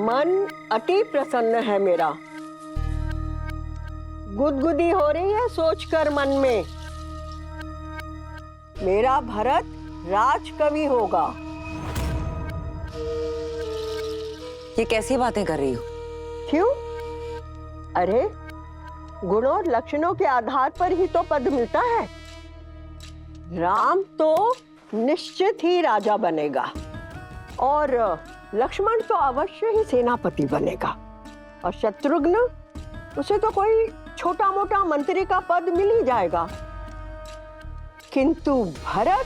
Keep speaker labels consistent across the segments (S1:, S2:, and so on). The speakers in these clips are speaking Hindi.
S1: मन अति प्रसन्न है मेरा। गुदगुदी हो रही है सोचकर मन में, मेरा भरत राजकवि होगा।
S2: ये कैसी बातें कर रही हो?
S1: क्यों? अरे गुण और लक्षणों के आधार पर ही तो पद मिलता है। राम तो निश्चित ही राजा बनेगा और लक्ष्मण तो अवश्य ही सेनापति बनेगा, और शत्रुघ्न, उसे तो कोई छोटा मोटा मंत्री का पद मिल ही जाएगा। किंतु भरत,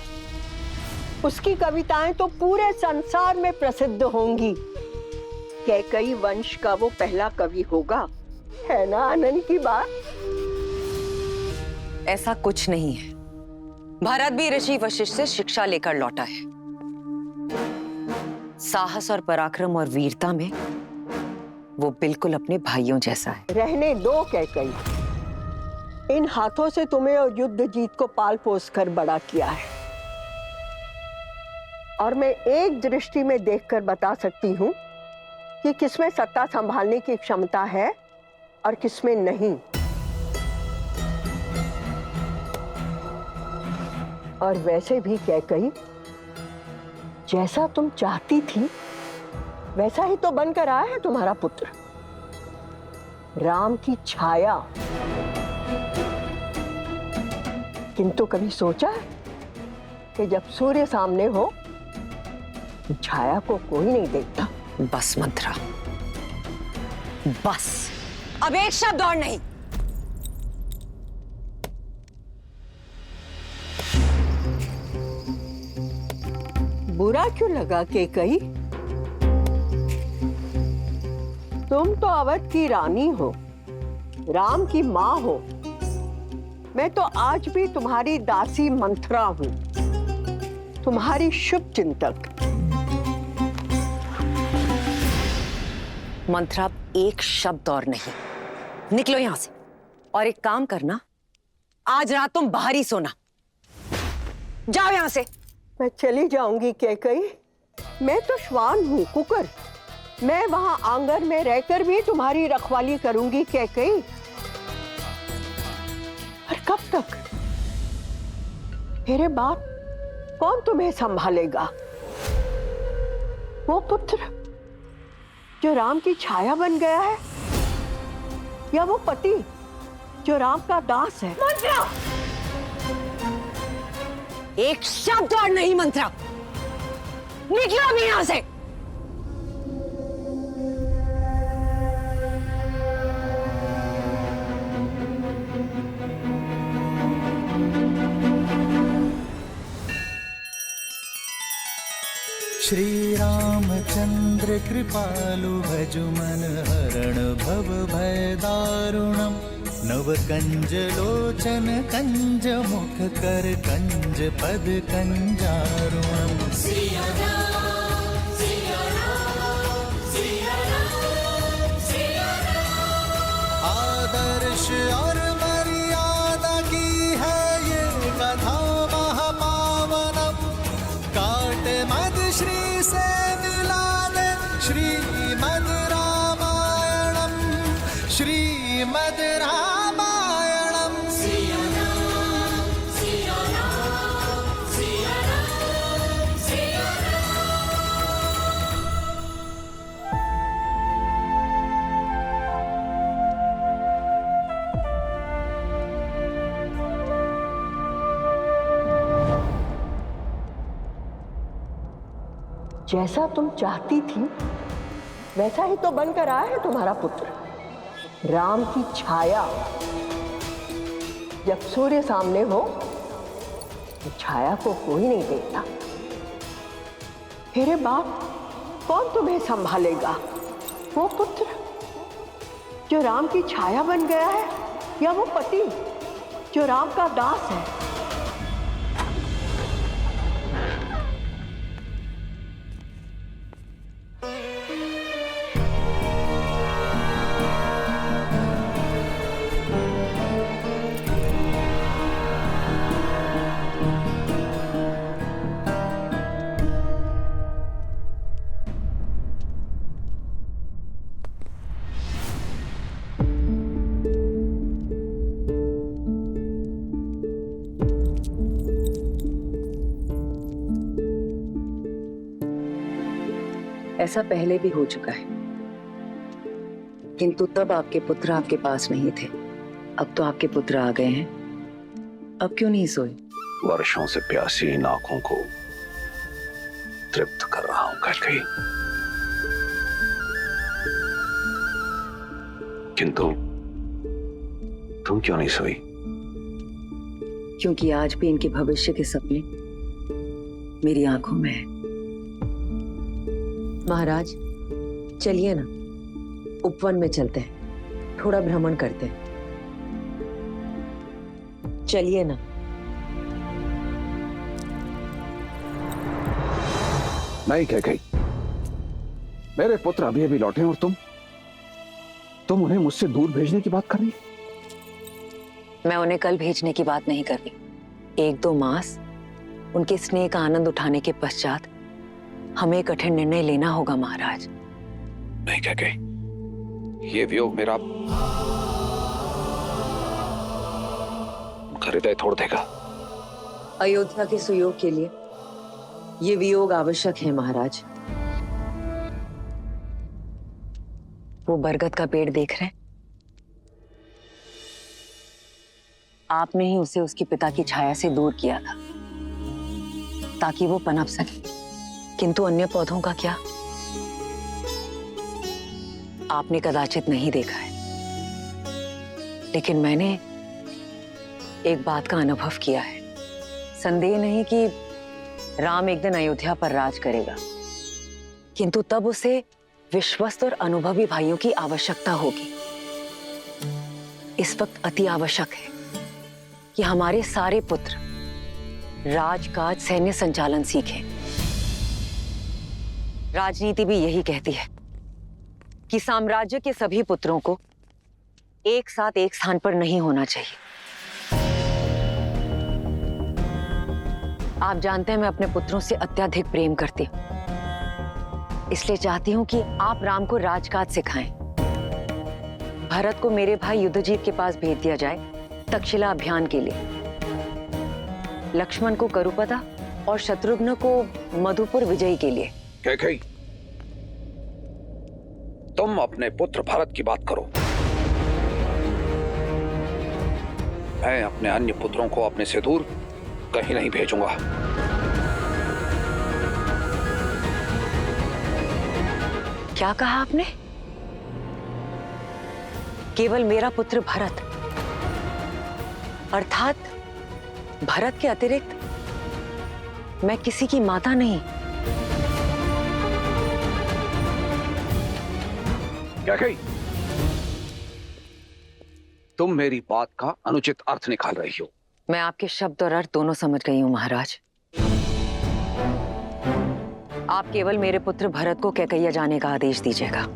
S1: उसकी कविताएं तो पूरे संसार में प्रसिद्ध होंगी। कैकई वंश का वो पहला कवि होगा, है ना आनंद की बात?
S2: ऐसा कुछ नहीं है। भरत भी ऋषि वशिष्ठ से शिक्षा लेकर लौटा है। साहस और पराक्रम और वीरता में वो बिल्कुल अपने भाइयों जैसा है।
S1: रहने दो कैकई, इन हाथों से तुम्हें और युद्ध जीत को पाल पोस कर बड़ा किया है, और मैं एक दृष्टि में देखकर बता सकती हूँ कि किसमें सत्ता संभालने की क्षमता है और किसमें नहीं। और वैसे भी कैकई, जैसा तुम चाहती थी वैसा ही तो बनकर आया है तुम्हारा पुत्र, राम की छाया। किंतु कभी सोचा है कि जब सूर्य सामने हो तो छाया को कोई नहीं देखता?
S2: बस मंत्रा, बस, अब एक शब्द और नहीं।
S1: बुरा क्यों लगा कैकई? तुम तो अवध की रानी हो, राम की माँ हो। मैं तो आज भी तुम्हारी दासी मंत्रा हूं, तुम्हारी शुभ चिंतक।
S2: मंत्रा, अब एक शब्द और नहीं। निकलो यहां से, और एक काम करना, आज रात तुम बाहर ही सोना। जाओ यहां से।
S1: मैं चली जाऊंगी कैकई, मैं तो श्वान हूं, कुकर। मैं वहां आंगन में रहकर भी तुम्हारी रखवाली करूंगी कैकई। और कब तक? मेरे बाप कौन तुम्हें संभालेगा? वो पुत्र जो राम की छाया बन गया है, या वो पति जो राम का दास है?
S2: मंत्रा, एक शब्द और नहीं। मंत्रा, निकलो अभी यहां से।
S3: श्री रामचंद्र कृपालु भजु मन हरण भव भय दारुणम। नव कंज लोचन कंज मुख कर कंज पद कंजारुणम। आदर्श और मर्यादा की है ये कथा महापावनम। काट मद श्री से मिला दे श्रीमद् रामायणम, श्रीमद् रामायणम।
S1: जैसा तुम चाहती थी वैसा ही तो बनकर आया है तुम्हारा पुत्र, राम की छाया। जब सूर्य सामने हो तो छाया को कोई नहीं देखता। मेरे बाप कौन तुम्हें संभालेगा? वो पुत्र जो राम की छाया बन गया है, या वो पति जो राम का दास है?
S2: ऐसा पहले भी हो चुका है, किंतु तब आपके पुत्र आपके पास नहीं थे। अब तो आपके पुत्र आ गए हैं, अब क्यों नहीं सोए?
S4: वर्षों से प्यासी इन आंखों को तृप्त कर रहा हूं कैकेयी। किंतु तुम क्यों नहीं सोई?
S2: क्योंकि आज भी इनके भविष्य के सपने मेरी आंखों में है। महाराज, चलिए ना, उपवन में चलते हैं, थोड़ा भ्रमण करते हैं। चलिए ना।
S4: नहीं कैकेयी, मेरे पुत्र अभी अभी लौटे और तुम उन्हें मुझसे दूर भेजने की बात कर रही?
S2: मैं उन्हें कल भेजने की बात नहीं कर रही। 1-2 मास उनके स्नेह का आनंद उठाने के पश्चात हमें कठिन निर्णय लेना होगा महाराज।
S4: नहीं कैकेयी, ये वियोग मेरा हृदय तोड़ देगा।
S2: अयोध्या के सुयोग के लिए ये वियोग आवश्यक है महाराज। वो बरगद का पेड़ देख रहे हैं? आपने ही उसे उसके पिता की छाया से दूर किया था ताकि वो पनप सके, किंतु अन्य पौधों का क्या? आपने कदाचित नहीं देखा है, लेकिन मैंने एक बात का अनुभव किया है। संदेह नहीं कि राम एक दिन अयोध्या पर राज करेगा, किंतु तब उसे विश्वस्त और अनुभवी भाइयों की आवश्यकता होगी। इस वक्त अति आवश्यक है कि हमारे सारे पुत्र राजकाज, सैन्य संचालन सीखें। राजनीति भी यही कहती है कि साम्राज्य के सभी पुत्रों को एक साथ एक स्थान पर नहीं होना चाहिए। आप जानते हैं मैं अपने पुत्रों से अत्यधिक प्रेम करती हूं, इसलिए चाहती हूं कि आप राम को राजकाज सिखाएं। भरत को मेरे भाई युद्धजीत के पास भेज दिया जाए तक्षशिला अभियान के लिए, लक्ष्मण को करुपदा और शत्रुघ्न को मधुपुर विजयी के लिए।
S4: कैकेयी, तुम अपने पुत्र भरत की बात करो, मैं अपने अन्य पुत्रों को अपने से दूर कहीं नहीं भेजूंगा।
S2: क्या कहा आपने? केवल मेरा पुत्र भरत, अर्थात भरत के अतिरिक्त मैं किसी की माता नहीं?
S4: कैकेयी, तुम मेरी बात का अनुचित अर्थ निकाल रही हो।
S2: मैं आपके शब्द और अर्थ दोनों समझ गई हूं महाराज। आप केवल मेरे पुत्र भरत को कैकैया जाने का आदेश दीजिएगा,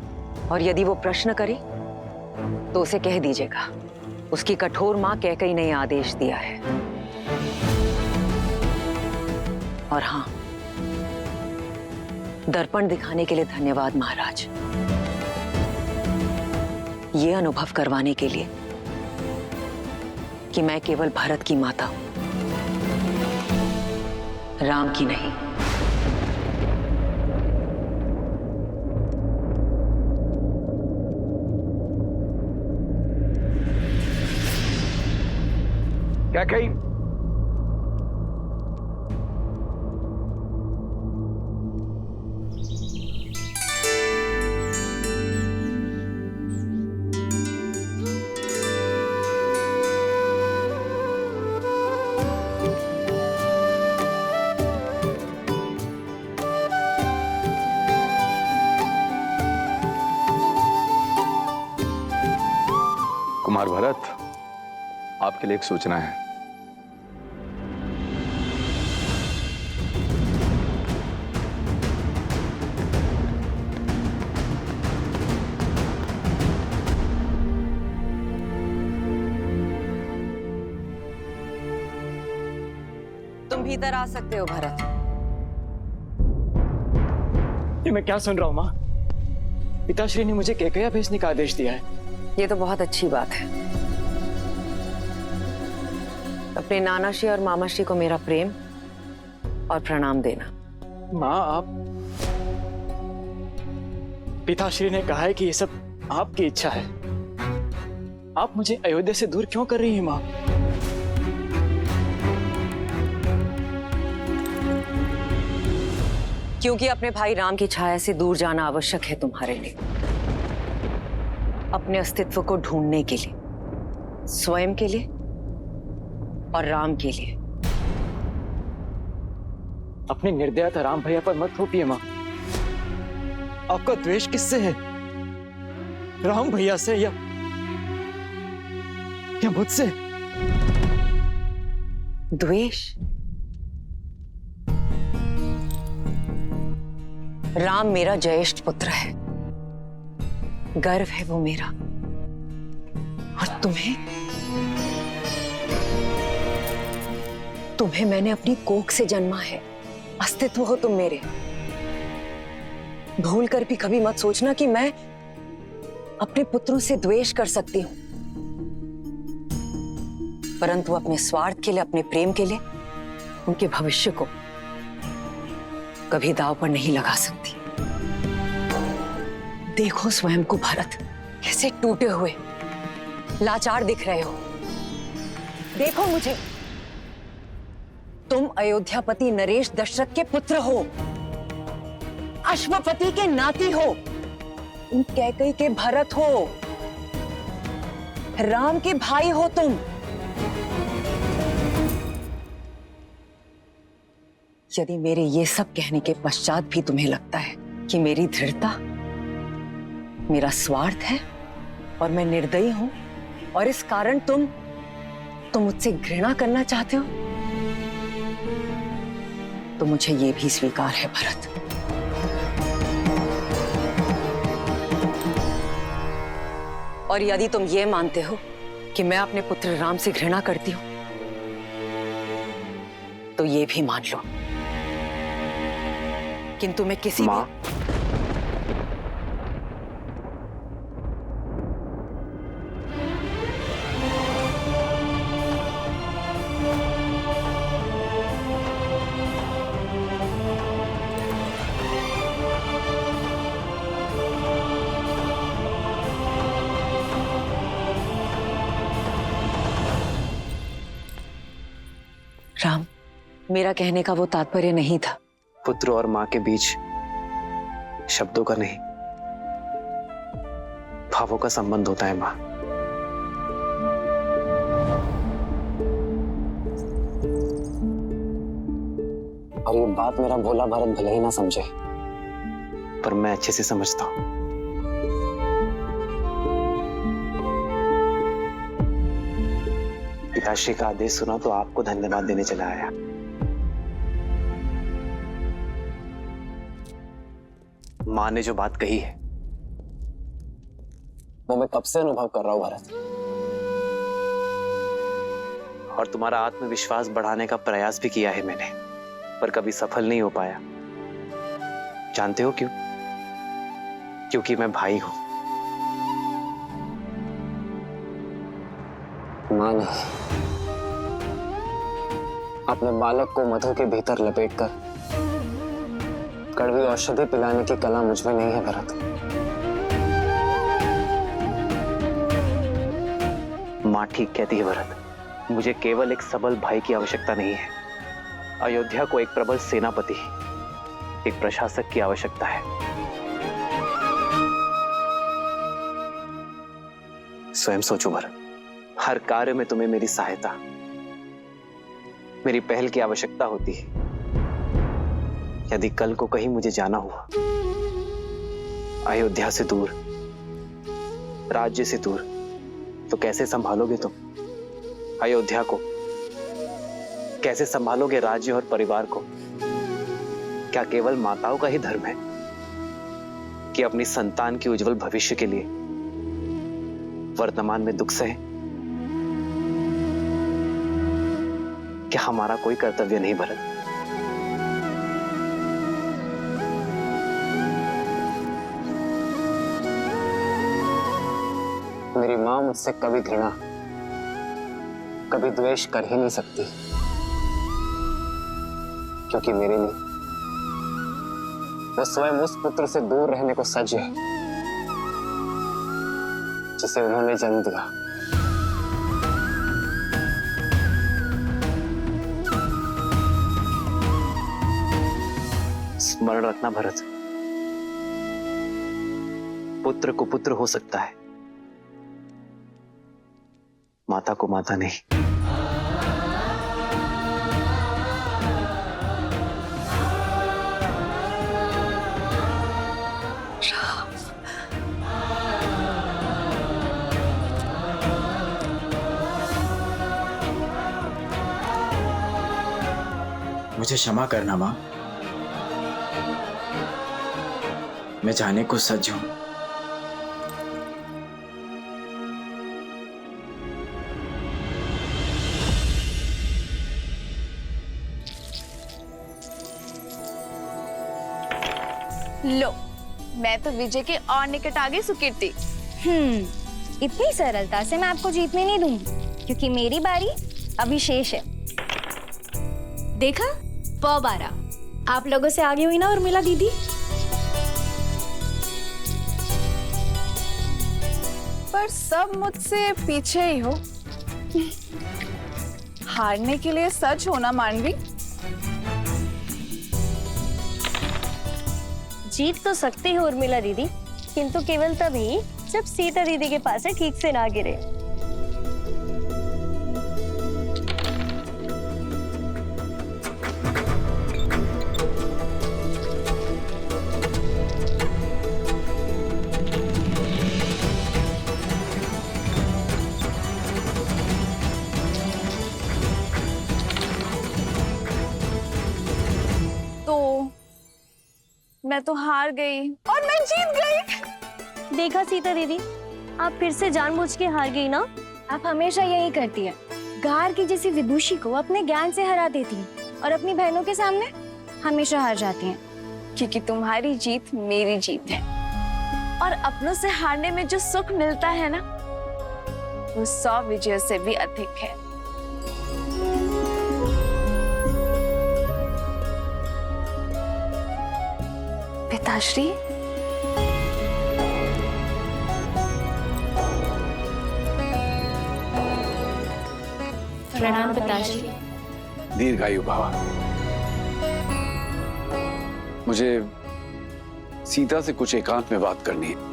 S2: और यदि वो प्रश्न करे तो उसे कह दीजिएगा उसकी कठोर मां कैकई ने आदेश दिया है। और हां, दर्पण दिखाने के लिए धन्यवाद महाराज, ये अनुभव करवाने के लिए कि मैं केवल भरत की माता हूं, राम की नहीं।
S4: कैकेयी,
S5: कुमार भरत, आपके लिए एक सूचना है।
S2: तुम भीतर आ सकते हो भरत।
S6: ये मैं क्या सुन रहा हूँ माँ? पिताश्री ने मुझे कैकैया भेजने का आदेश दिया है।
S2: ये तो बहुत अच्छी बात है। अपने नानाश्री और मामाश्री को मेरा प्रेम और प्रणाम देना।
S6: माँ, पिताश्री ने कहा है कि ये सब आपकी इच्छा है। आप मुझे अयोध्या से दूर क्यों कर रही हैं माँ?
S2: क्योंकि अपने भाई राम की छाया से दूर जाना आवश्यक है तुम्हारे लिए, अपने अस्तित्व को ढूंढने के लिए, स्वयं के लिए और राम के लिए।
S6: अपनी निर्दयता राम भैया पर मत थोपिए माँ। आपका द्वेष किससे है? राम भैया से या मुझसे?
S2: द्वेष? राम मेरा ज्येष्ठ पुत्र है, गर्व है वो मेरा। और तुम्हें मैंने अपनी कोख से जन्मा है, अस्तित्व हो तुम मेरे। भूल कर भी कभी मत सोचना कि मैं अपने पुत्रों से द्वेष कर सकती हूं, परंतु अपने स्वार्थ के लिए, अपने प्रेम के लिए, उनके भविष्य को कभी दांव पर नहीं लगा सकती। देखो स्वयं को भरत, कैसे टूटे हुए, लाचार दिख रहे हो। देखो मुझे, तुम अयोध्यापति नरेश दशरथ के पुत्र हो, अश्वपति के नाती हो, उन कैकेयी के भरत हो, राम के भाई हो तुम। यदि मेरे ये सब कहने के पश्चात भी तुम्हें लगता है कि मेरी दृढ़ता, मेरा स्वार्थ है और मैं निर्दयी हूं और इस कारण तुम मुझसे घृणा करना चाहते हो, तो मुझे ये भी स्वीकार है भरत। और यदि तुम ये मानते हो कि मैं अपने पुत्र राम से घृणा करती हूं, तो ये भी मान लो, किंतु मैं किसी
S5: मां,
S2: राम, मेरा कहने का वो तात्पर्य नहीं था।
S7: पुत्र और मां के बीच शब्दों का नहीं, भावों का संबंध होता है मां। और ये बात मेरा भोला भरत भले ही ना समझे, पर मैं अच्छे से समझता हूं। पिताश्री का आदेश सुना तो आपको धन्यवाद देने चला आया। मां ने जो बात कही है वो मैं कब से अनुभव कर रहा हूं भरत, और तुम्हारा आत्मविश्वास बढ़ाने का प्रयास भी किया है मैंने, पर कभी सफल नहीं हो पाया। जानते हो क्यों? क्योंकि मैं भाई हूं। मां ने अपने बालक को मधु के भीतर लपेटकर कड़वी औषधि पिलाने की कला मुझ में नहीं है भरत। मां ठीक कहती है भरत, मुझे केवल एक सबल भाई की आवश्यकता नहीं है, अयोध्या को एक प्रबल सेनापति, एक प्रशासक की आवश्यकता है। स्वयं सोचो भरत, हर कार्य में तुम्हें मेरी सहायता, मेरी पहल की आवश्यकता होती है। यदि कल को कहीं मुझे जाना हुआ, अयोध्या से दूर, राज्य से दूर, तो कैसे संभालोगे तुम अयोध्या को? कैसे संभालोगे राज्य और परिवार को? क्या केवल माताओं का ही धर्म है कि अपनी संतान के उज्जवल भविष्य के लिए वर्तमान में दुख सहे? क्या हमारा कोई कर्तव्य नहीं भरत? मेरी मां मुझसे कभी घृणा, कभी द्वेष कर ही नहीं सकती, क्योंकि मेरे लिए वो स्वयं उस पुत्र से दूर रहने को सज्ज है जिसे उन्होंने जन्म दिया। स्मरण रखना भरत, पुत्र को पुत्र हो सकता है, माता को माता नहीं।
S6: मुझे क्षमा करना माँ, मैं जाने को सज्ज हूं।
S8: लो, मैं तो विजय के और निकट आ गई सुकीर्ति।
S9: इतनी सरलता से मैं आपको जीतने नहीं दूंगी, क्योंकि मेरी बारी अभी शेष है। देखा, 12 आप लोगों से आगे हुई ना उर्मिला दीदी।
S8: पर सब मुझसे पीछे ही हो। हारने के लिए सच होना मानवी।
S9: जीत तो सकती हो उर्मिला दीदी, किंतु केवल तभी जब सीता दीदी के पास से ठीक से ना गिरे।
S8: मैं तो हार गई और मैं जीत गई।
S9: देखा सीता दीदी, आप फिर से जानबूझ के हार गई ना। आप हमेशा यही करती है, गार की जैसी विदुषी को अपने ज्ञान से हरा देती हैं और अपनी बहनों के सामने हमेशा हार जाती हैं।
S8: क्योंकि तुम्हारी जीत मेरी जीत है, और अपनों से हारने में जो सुख मिलता है ना, वो 100 विजयों से भी अधिक है। पिताश्री,
S9: प्रणाम पिताश्री।
S4: दीर्घायु भव। मुझे सीता से कुछ एकांत में बात करनी है।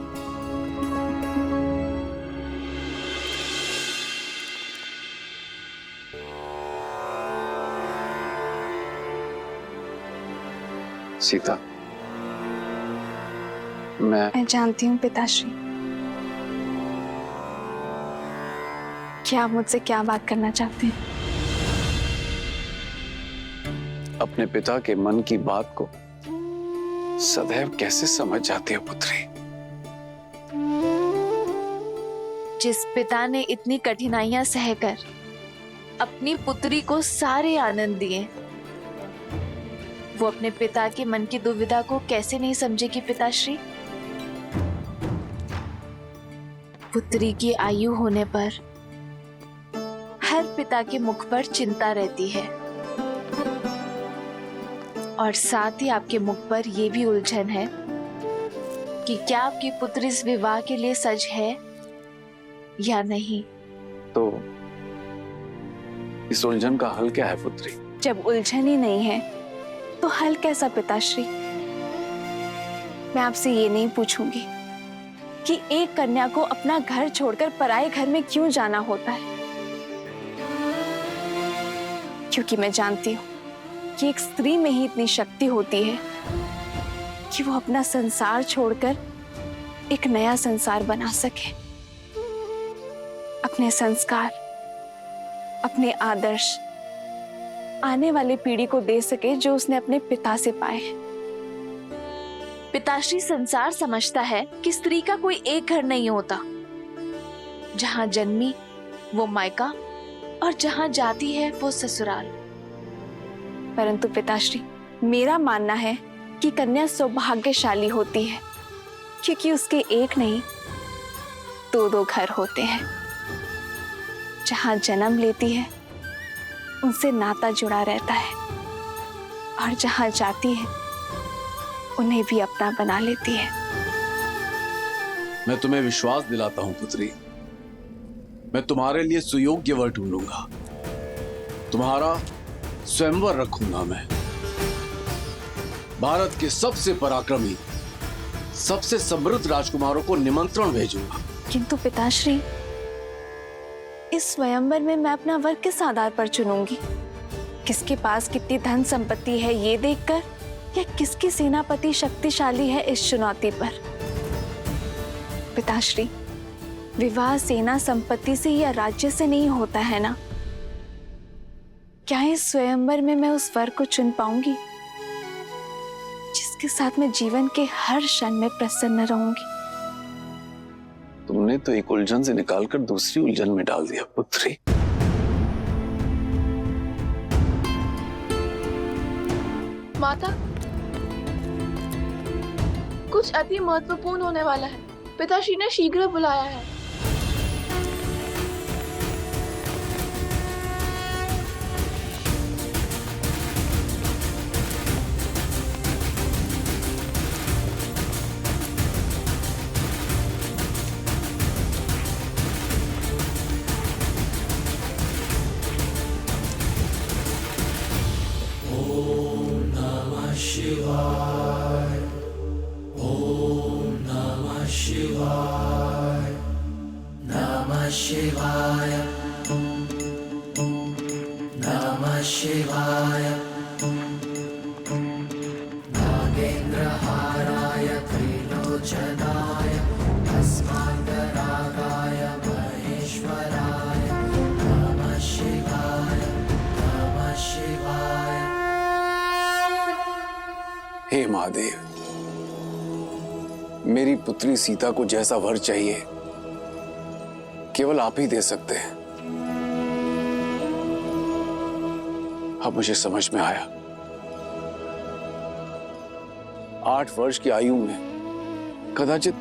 S4: सीता,
S8: मैं जानती हूँ पिताश्री कि आप मुझसे क्या बात करना चाहते हैं।
S4: अपने पिता के मन की बात को सदैव कैसे समझ जाती हो पुत्री?
S8: जिस पिता ने इतनी कठिनाइयां सहकर अपनी पुत्री को सारे आनंद दिए, वो अपने पिता के मन की दुविधा को कैसे नहीं समझेगी पिताश्री? पुत्री की आयु होने पर हर पिता के मुख पर चिंता रहती है, और साथ ही आपके मुख पर यह भी उलझन है कि क्या आपकी पुत्री इस विवाह के लिए सज है या नहीं।
S4: तो इस उलझन का हल क्या है पुत्री?
S8: जब उलझन ही नहीं है तो हल कैसा पिताश्री? मैं आपसे ये नहीं पूछूंगी कि एक कन्या को अपना घर छोड़कर पराये घर में क्यों जाना होता है, क्योंकि मैं जानती हूँ कि एक स्त्री में ही इतनी शक्ति होती है कि वो अपना संसार छोड़कर एक नया संसार बना सके, अपने संस्कार, अपने आदर्श आने वाली पीढ़ी को दे सके जो उसने अपने पिता से पाए। पिताश्री, संसार समझता है कि स्त्री का कोई एक घर नहीं होता, जहां जन्मी वो मायका और जहां जाती है वो ससुराल। परंतु पिताश्री, मेरा मानना है कि कन्या सौभाग्यशाली होती है, क्योंकि उसके एक नहीं 2-2 घर होते हैं। जहां जन्म लेती है उनसे नाता जुड़ा रहता है, और जहां जाती है उन्हें भी अपना बना लेती है।
S4: मैं तुम्हें विश्वास दिलाता हूं पुत्री
S10: मैं तुम्हारे लिए सुयोग्य वर ढूंढूंगा, तुम्हारा स्वयंवर रखूंगा। मैं भारत के सबसे पराक्रमी, सबसे समृद्ध राजकुमारों को निमंत्रण भेजूंगा।
S8: किंतु पिताश्री, इस स्वयंवर में मैं अपना वर किस आधार पर चुनूंगी? किसके पास कितनी धन संपत्ति है ये देखकर, या किसकी सेनापति शक्तिशाली है इस चुनौती पर? पिताश्री, विवाह सेना संपत्ति से या राज्य से नहीं होता है ना? क्या इस स्वयंवर में मैं उस वर को चुन पाऊंगी जिसके साथ मैं जीवन के हर क्षण में प्रसन्न रहूंगी?
S10: तुमने तो एक उलझन से निकालकर दूसरी उलझन में डाल दिया पुत्री।
S8: माता, कुछ अति महत्वपूर्ण होने वाला है। पिताश्री ने शीघ्र बुलाया है।
S10: हे महादेव, मेरी पुत्री सीता को जैसा वर चाहिए केवल आप ही दे सकते हैं। अब मुझे समझ में आया, 8 वर्ष की आयु में कदाचित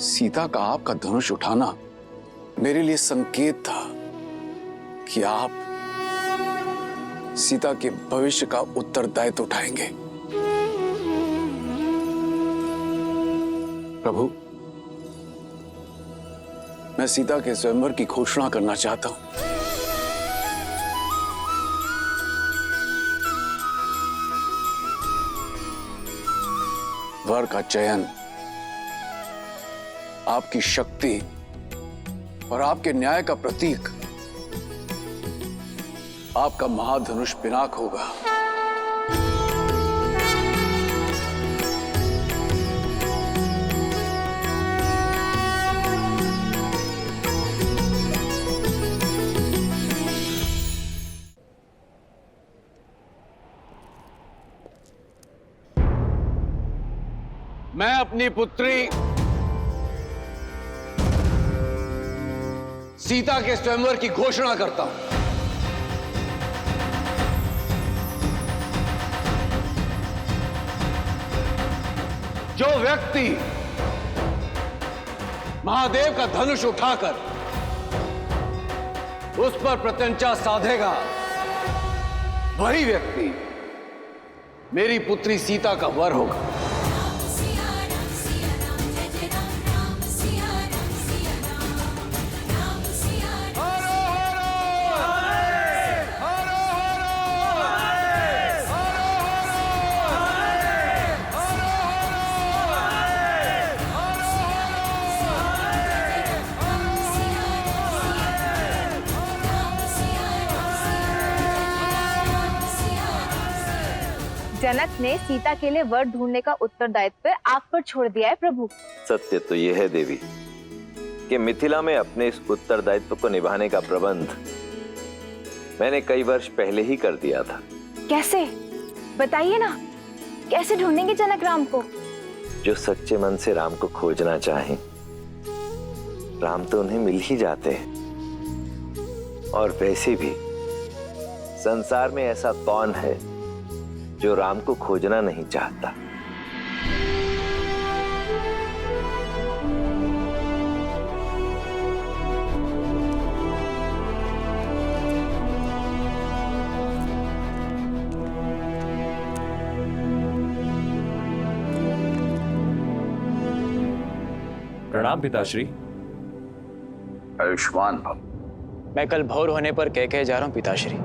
S10: सीता का आपका धनुष उठाना मेरे लिए संकेत था कि आप सीता के भविष्य का उत्तरदायित्व उठाएंगे। प्रभु, मैं सीता के स्वयंवर की घोषणा करना चाहता हूं। वर का चयन आपकी शक्ति और आपके न्याय का प्रतीक आपका महाधनुष पिनाक होगा। मैं अपनी पुत्री सीता के स्वयंवर की घोषणा करता हूं। जो व्यक्ति महादेव का धनुष उठाकर उस पर प्रत्यंचा साधेगा, वही व्यक्ति मेरी पुत्री सीता का वर होगा।
S9: जनक ने सीता के लिए वर ढूंढने का उत्तरदायित्व आप पर छोड़ दिया है प्रभु।
S11: सत्य तो यह है देवी कि मिथिला में अपने इस उत्तरदायित्व को निभाने का प्रबंध मैंने कई वर्ष पहले ही कर दिया था।
S9: कैसे, बताइए ना, कैसे ढूंढेंगे जनक राम को?
S11: जो सच्चे मन से राम को खोजना चाहें, राम तो उन्हें मिल ही जाते हैं। और वैसे भी संसार में ऐसा कौन है जो राम को खोजना नहीं चाहता?
S5: प्रणाम पिताश्री।
S4: आयुष्मान भव।
S7: मैं कल भोर होने पर कह जा रहा हूं पिताश्री।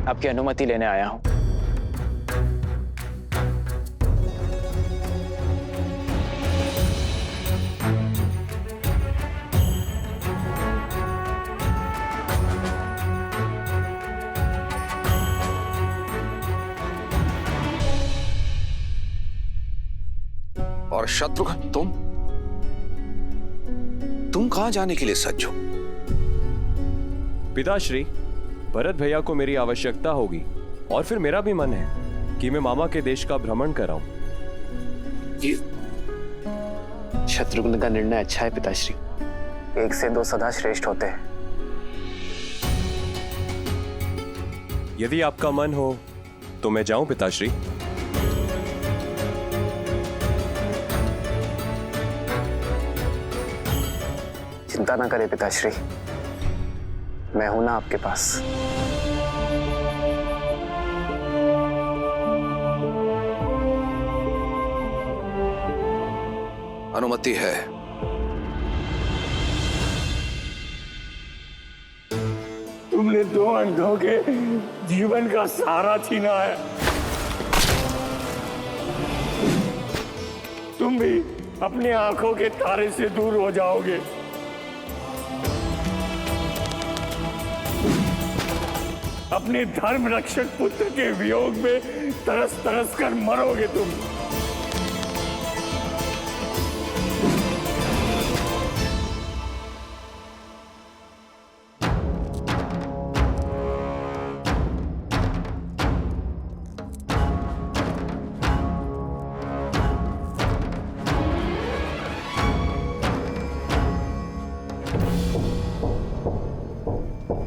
S7: आपकी अनुमति लेने आया हूं।
S4: और शत्रुघ्न, तुम कहां जाने के लिए सज्ज हो?
S5: पिताश्री, भरत भैया को मेरी आवश्यकता होगी और फिर मेरा भी मन है कि मैं मामा के देश का भ्रमण कराऊं।
S7: शत्रुघ्न का निर्णय अच्छा है पिताश्री। 1 से 2 सदा श्रेष्ठ होते हैं।
S5: यदि आपका मन हो तो मैं जाऊं पिताश्री।
S7: चिंता ना करें पिताश्री, मैं हूं ना आपके पास।
S4: अनुमति है।
S12: तुमने 2 अंधों के जीवन का सहारा छीना है। तुम भी अपनी आंखों के तारे से दूर हो जाओगे। अपने धर्म रक्षक पुत्र के वियोग में तरस तरस कर मरोगे तुम।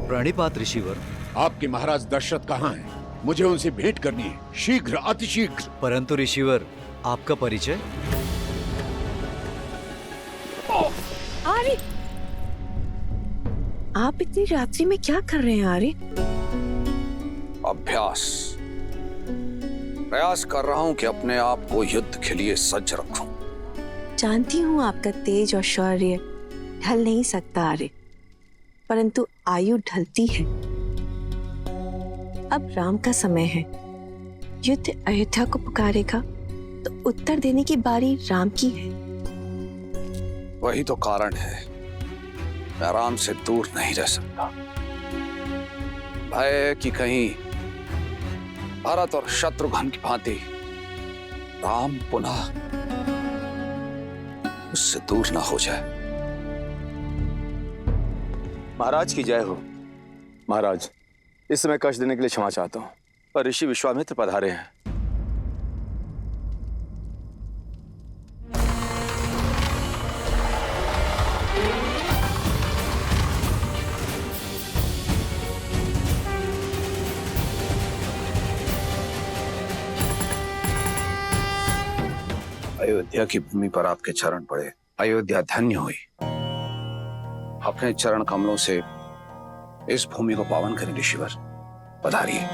S13: प्रणिपात ऋषिवर।
S10: आपके महाराज दशरथ कहाँ हैं? मुझे उनसे भेंट करनी है, शीघ्र, अतिशीघ्र।
S13: परंतु ऋषिवर, आपका परिचय?
S14: आर्य, आप इतनी रात्रि में क्या कर रहे हैं आर्य?
S4: अभ्यास। प्रयास कर रहा हूं कि अपने आप को युद्ध के लिए सज्ज रखूं।
S14: जानती हूँ आपका तेज और शौर्य ढल नहीं सकता आर्य, परंतु आयु ढलती है। अब राम का समय है। युद्ध अयोध्या को पुकारेगा तो उत्तर देने की बारी राम की है।
S4: वही तो कारण है मैं राम से दूर नहीं रह सकता। भय कि कहीं भरत और शत्रुघ्न की भांति राम पुनः उससे दूर ना हो जाए।
S5: महाराज की जय हो। महाराज, इस समय कष्ट देने के लिए क्षमा चाहता हूं, पर ऋषि विश्वामित्र पधारे हैं।
S4: अयोध्या की भूमि पर आपके चरण पड़े, अयोध्या धन्य हुई। अपने चरण कमलों से इस भूमि को पावन करें ऋषिवर, पधारिए।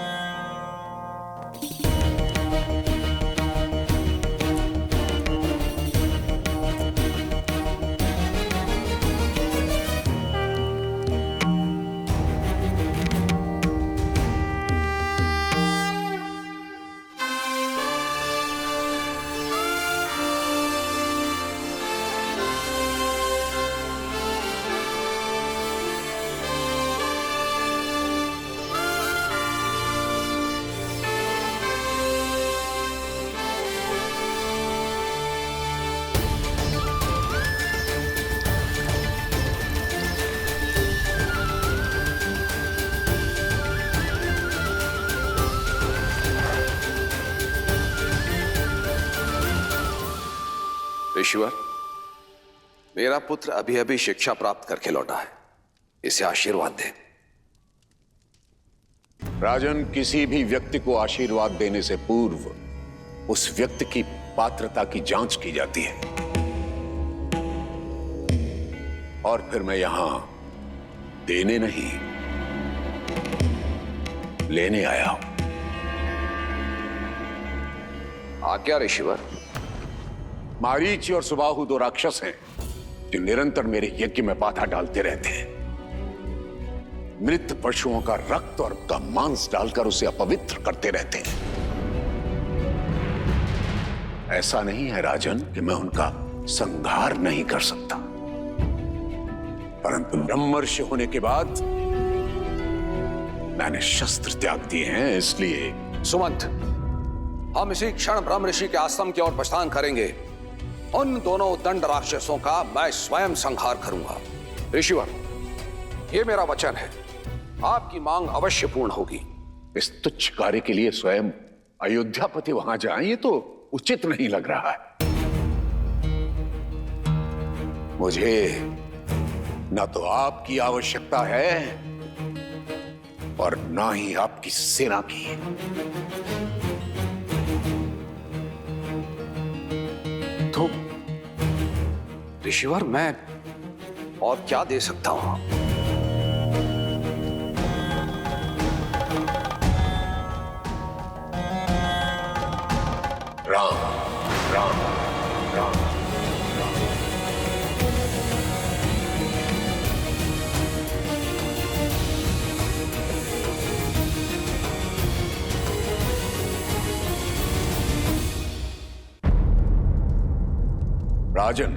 S4: ऋषिवर, मेरा पुत्र अभी अभी शिक्षा प्राप्त करके लौटा है, इसे आशीर्वाद दें।
S10: राजन, किसी भी व्यक्ति को आशीर्वाद देने से पूर्व उस व्यक्ति की पात्रता की जांच की जाती है, और फिर मैं यहां देने नहीं लेने आया हूं।
S4: आज्ञा ऋषिवर।
S10: मारीच और सुबाहु 2 राक्षस हैं जो निरंतर मेरे यज्ञ में बाधा डालते रहते हैं, मृत पशुओं का रक्त और का मांस डालकर उसे अपवित्र करते रहते हैं। ऐसा नहीं है राजन कि मैं उनका संहार नहीं कर सकता, परंतु ब्रह्मर्षि होने के बाद मैंने शस्त्र त्याग दिए हैं, इसलिए
S4: सुमंत, हम इसी क्षण ब्रह्म ऋषि के आश्रम की ओर प्रस्थान करेंगे। उन दोनों दंड राक्षसों का मैं स्वयं संहार करूंगा। ऋषिवर, ये मेरा वचन है, आपकी मांग अवश्य पूर्ण होगी।
S10: इस तुच्छ कार्य के लिए स्वयं अयोध्यापति वहां जाएं, ये तो उचित नहीं लग रहा है। मुझे न तो आपकी आवश्यकता है और ना ही आपकी सेना की।
S4: तो ऋषिवर, मैं और क्या दे सकता हूं?
S10: राम राम राम। राजन,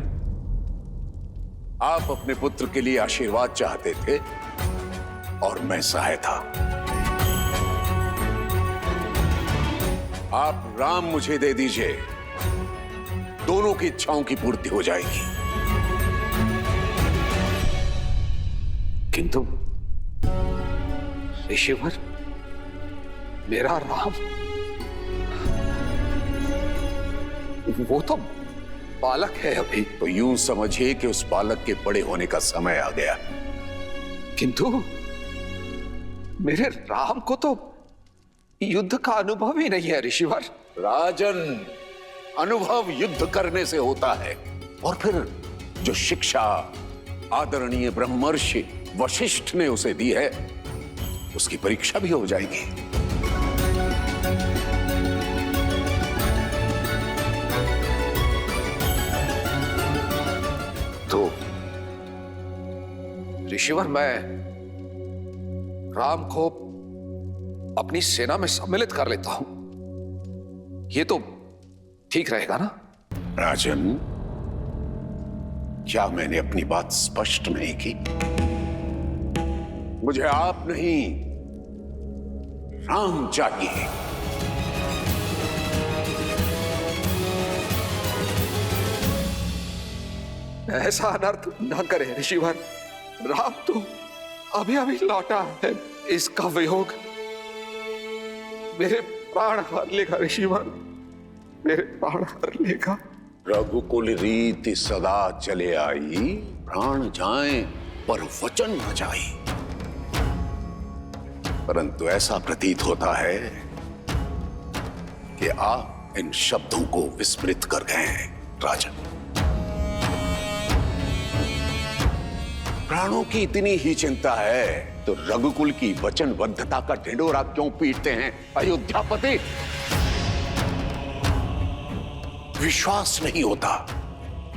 S10: आप अपने पुत्र के लिए आशीर्वाद चाहते थे और मैं सहाय था। आप राम मुझे दे दीजिए, दोनों की इच्छाओं की पूर्ति हो जाएगी।
S4: किंतु ऋषिवर, मेरा राम, वो तो बालक है अभी।
S10: तो यूं समझिए कि उस बालक के बड़े होने का समय आ गया।
S4: किंतु मेरे राम को तो युद्ध का अनुभव ही नहीं है ऋषिवर।
S10: राजन, अनुभव युद्ध करने से होता है, और फिर जो शिक्षा आदरणीय ब्रह्मर्षि वशिष्ठ ने उसे दी है, उसकी परीक्षा भी हो जाएगी।
S4: तो ऋषिवर, मैं राम को अपनी सेना में सम्मिलित कर लेता हूं, ये तो ठीक रहेगा ना?
S10: राजन, क्या मैंने अपनी बात स्पष्ट नहीं की? मुझे आप नहीं, राम चाहिए।
S4: ऐसा अनर्थ न करे ऋषिवर। राम तो अभी अभी लौटा है, इसका वियोग मेरे प्राण हर लेगा ऋषिवर, मेरे प्राण हर लेगा।
S10: रघुकुल रीति सदा चले आई, प्राण जाएं पर वचन न जाए। परंतु ऐसा प्रतीत होता है कि आप इन शब्दों को विस्मृत कर गए हैं राजन। प्राणों की इतनी ही चिंता है तो रघुकुल की वचनबद्धता का ढिंढोरा क्यों पीटते हैं अयोध्यापति? विश्वास नहीं होता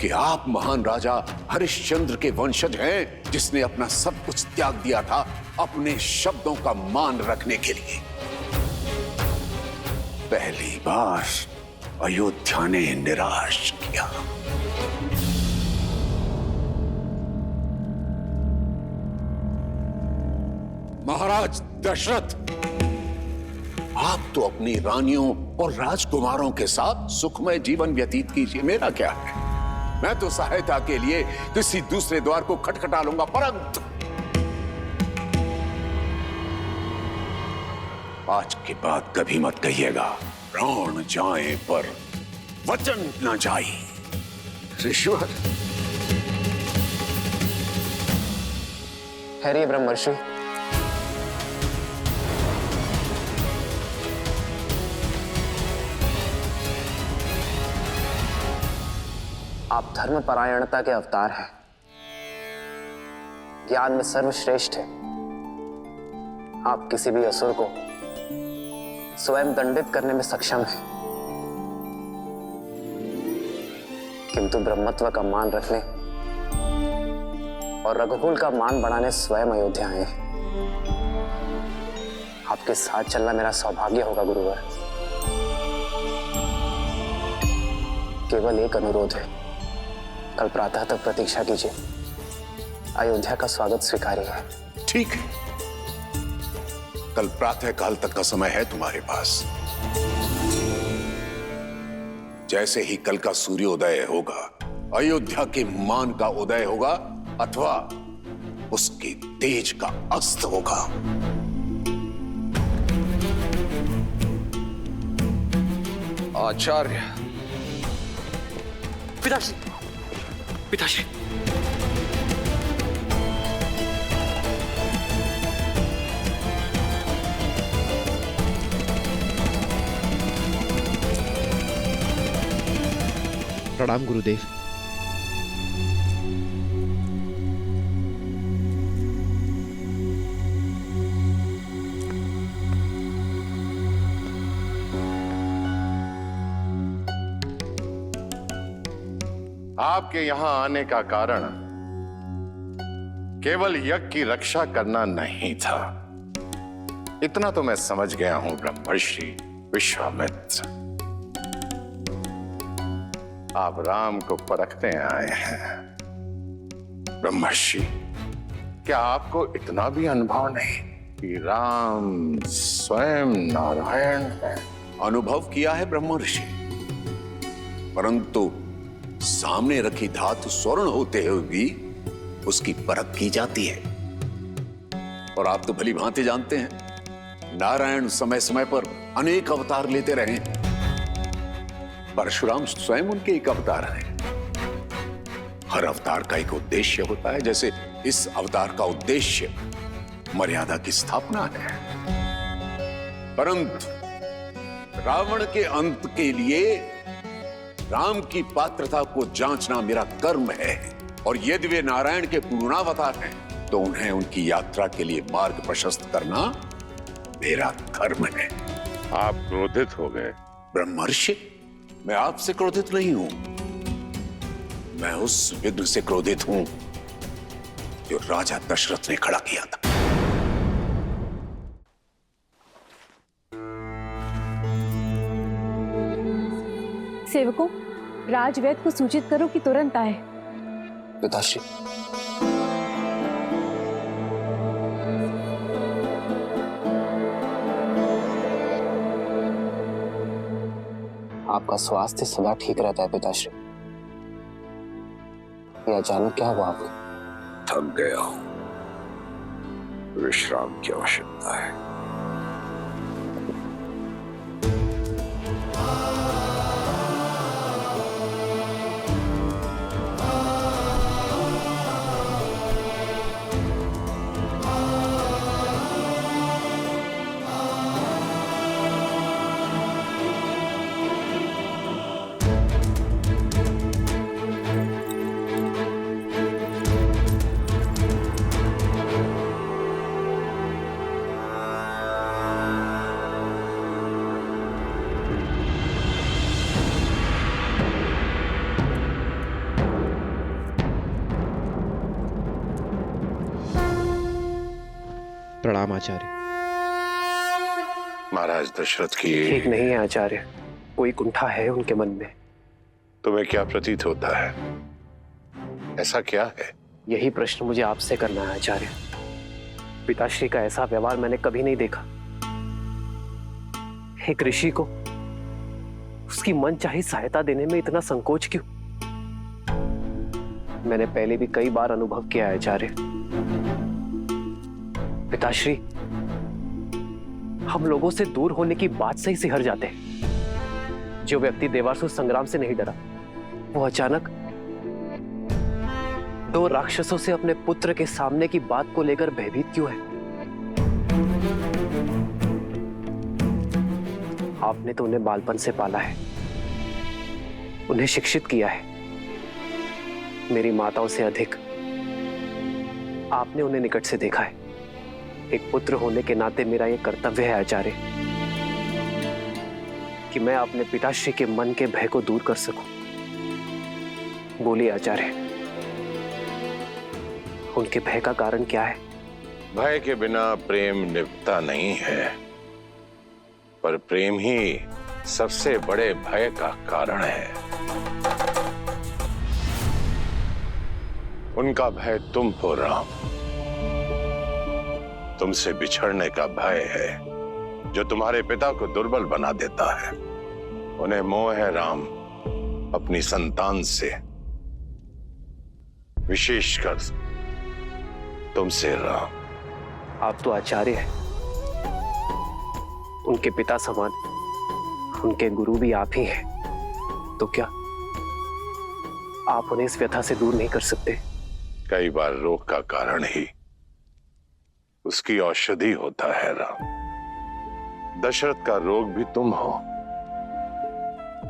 S10: कि आप महान राजा हरिश्चंद्र के वंशज हैं, जिसने अपना सब कुछ त्याग दिया था अपने शब्दों का मान रखने के लिए। पहली बार अयोध्या ने निराश किया। महाराज दशरथ, आप तो अपनी रानियों और राजकुमारों के साथ सुखमय जीवन व्यतीत कीजिए, मेरा क्या है? मैं तो सहायता के लिए किसी दूसरे द्वार को खटखटा लूंगा, परंतु आज के बाद कभी मत कहिएगा प्राण जाए पर वचन न जाए।
S7: ऋषिवर, ठहरिए ब्रह्मर्षि। आप धर्मपरायणता के अवतार हैं, ज्ञान में सर्वश्रेष्ठ है। आप किसी भी असुर को स्वयं दंडित करने में सक्षम हैं, किंतु ब्रह्मत्व का मान रखने और रघुकुल का मान बढ़ाने स्वयं अयोध्या आए हैं। आपके साथ चलना मेरा सौभाग्य होगा गुरुवर। केवल एक अनुरोध है, कल प्रातः तक प्रतीक्षा कीजिए। अयोध्या का स्वागत स्वीकार्य है।
S10: ठीक है, कल प्रातः काल तक का समय है तुम्हारे पास। जैसे ही कल का सूर्योदय होगा, अयोध्या के मान का उदय होगा अथवा उसके तेज का अस्त होगा।
S4: आचार्य।
S6: पिताश्री, पिताश्री।
S15: प्रणाम गुरुदेव।
S10: आपके यहां आने का कारण केवल यज्ञ की रक्षा करना नहीं था। इतना तो मैं समझ गया हूं ब्रह्मर्षि विश्वामित्र, आप राम को परखते आए हैं। ब्रह्मर्षि, क्या आपको इतना भी अनुभव नहीं कि राम स्वयं नारायण है? अनुभव किया है ब्रह्मर्षि, परंतु सामने रखी धातु स्वर्ण होते हुए भी उसकी परख की जाती है। और आप तो भली भांति जानते हैं, नारायण समय समय पर अनेक अवतार लेते रहे। परशुराम स्वयं उनके एक अवतार हैं। हर अवतार का एक उद्देश्य होता है, जैसे इस अवतार का उद्देश्य मर्यादा की स्थापना है। परंतु रावण के अंत के लिए राम की पात्रता को जांचना मेरा कर्म है, और यदि वे नारायण के पूर्णावतार हैं तो उन्हें उनकी यात्रा के लिए मार्ग प्रशस्त करना मेरा धर्म है। आप क्रोधित हो गए ब्रह्मर्षि? मैं आपसे क्रोधित नहीं हूं, मैं उस विघ्न से क्रोधित हूं जो राजा दशरथ ने खड़ा किया था।
S16: सेवकों, राजवैद्य को सूचित करो कि तुरंत आए।
S7: पिताश्री। आपका स्वास्थ्य सदा ठीक रहता है पिताश्री। ये अचानक क्या हुआ आपको?
S4: थक गया हूं, विश्राम की आवश्यकता है।
S15: प्रणाम आचार्य।
S10: महाराज दशरथ की
S7: ठीक नहीं है आचार्य, कोई कुंठा है उनके मन में।
S10: तुम्हें क्या प्रतीत होता है? ऐसा क्या है?
S7: यही प्रश्न मुझे आपसे करना है आचार्य। पिताश्री का ऐसा व्यवहार मैंने कभी नहीं देखा। एक ऋषि को उसकी मनचाही सहायता देने में इतना संकोच क्यों? मैंने पहले भी कई बार अनुभव किया है आचार्य। पिताश्री हम लोगों से दूर होने की बात से ही सिहर जाते हैं। जो व्यक्ति देवासुर संग्राम से नहीं डरा, वो अचानक दो राक्षसों से अपने पुत्र के सामने की बात को लेकर भयभीत क्यों है? आपने तो उन्हें बालपन से पाला है, उन्हें शिक्षित किया है। मेरी माताओं से अधिक आपने उन्हें निकट से देखा है। एक पुत्र होने के नाते मेरा यह कर्तव्य है आचार्य कि मैं अपने पिताश्री के मन के भय को दूर कर सकूं। बोलिए आचार्य, उनके भय का कारण क्या है?
S10: भय के बिना प्रेम निभता नहीं है, पर प्रेम ही सबसे बड़े भय का कारण है। उनका भय तुम हो राम। तुमसे बिछड़ने का भय है जो तुम्हारे पिता को दुर्बल बना देता है। उन्हें मोह है राम अपनी संतान से, विशेषकर तुमसे राम।
S7: आप तो आचार्य हैं, उनके पिता समान, उनके गुरु भी आप ही हैं। तो क्या आप उन्हें इस व्यथा से दूर नहीं कर सकते?
S10: कई बार रोग का कारण ही उसकी औषधि होता है राम। दशरथ का रोग भी तुम हो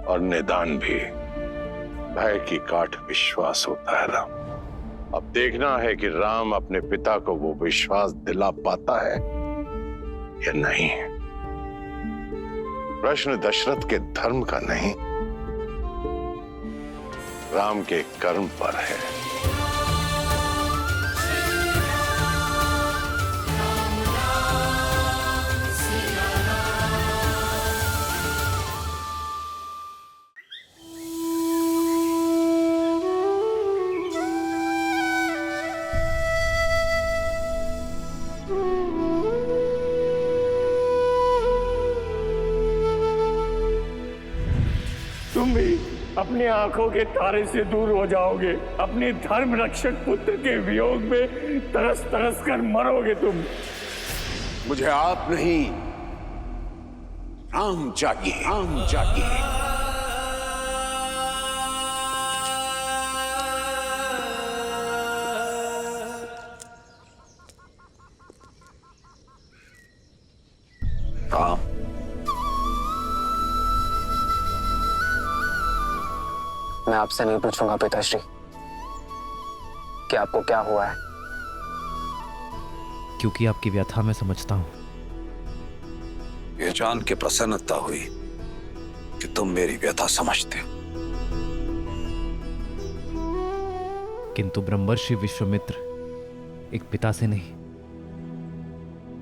S10: और निदान भी भय की काट विश्वास होता है राम। अब देखना है कि राम अपने पिता को वो विश्वास दिला पाता है या नहीं। प्रश्न दशरथ के धर्म का नहीं, राम के कर्म पर है।
S12: तुम भी अपनी आंखों के तारे से दूर हो जाओगे। अपने धर्म रक्षक पुत्र के वियोग में तरस तरस कर मरोगे तुम।
S10: मुझे आप नहीं, राम चाहिए, राम चाहिए।
S4: राम,
S7: मैं आपसे नहीं पूछूंगा पिताश्री कि आपको क्या हुआ है,
S13: क्योंकि आपकी व्यथा मैं समझता हूं।
S4: ये जान के प्रसन्नता हुई कि तुम मेरी व्यथा समझते हो।
S13: किंतु ब्रह्मर्षि विश्वामित्र एक पिता से नहीं,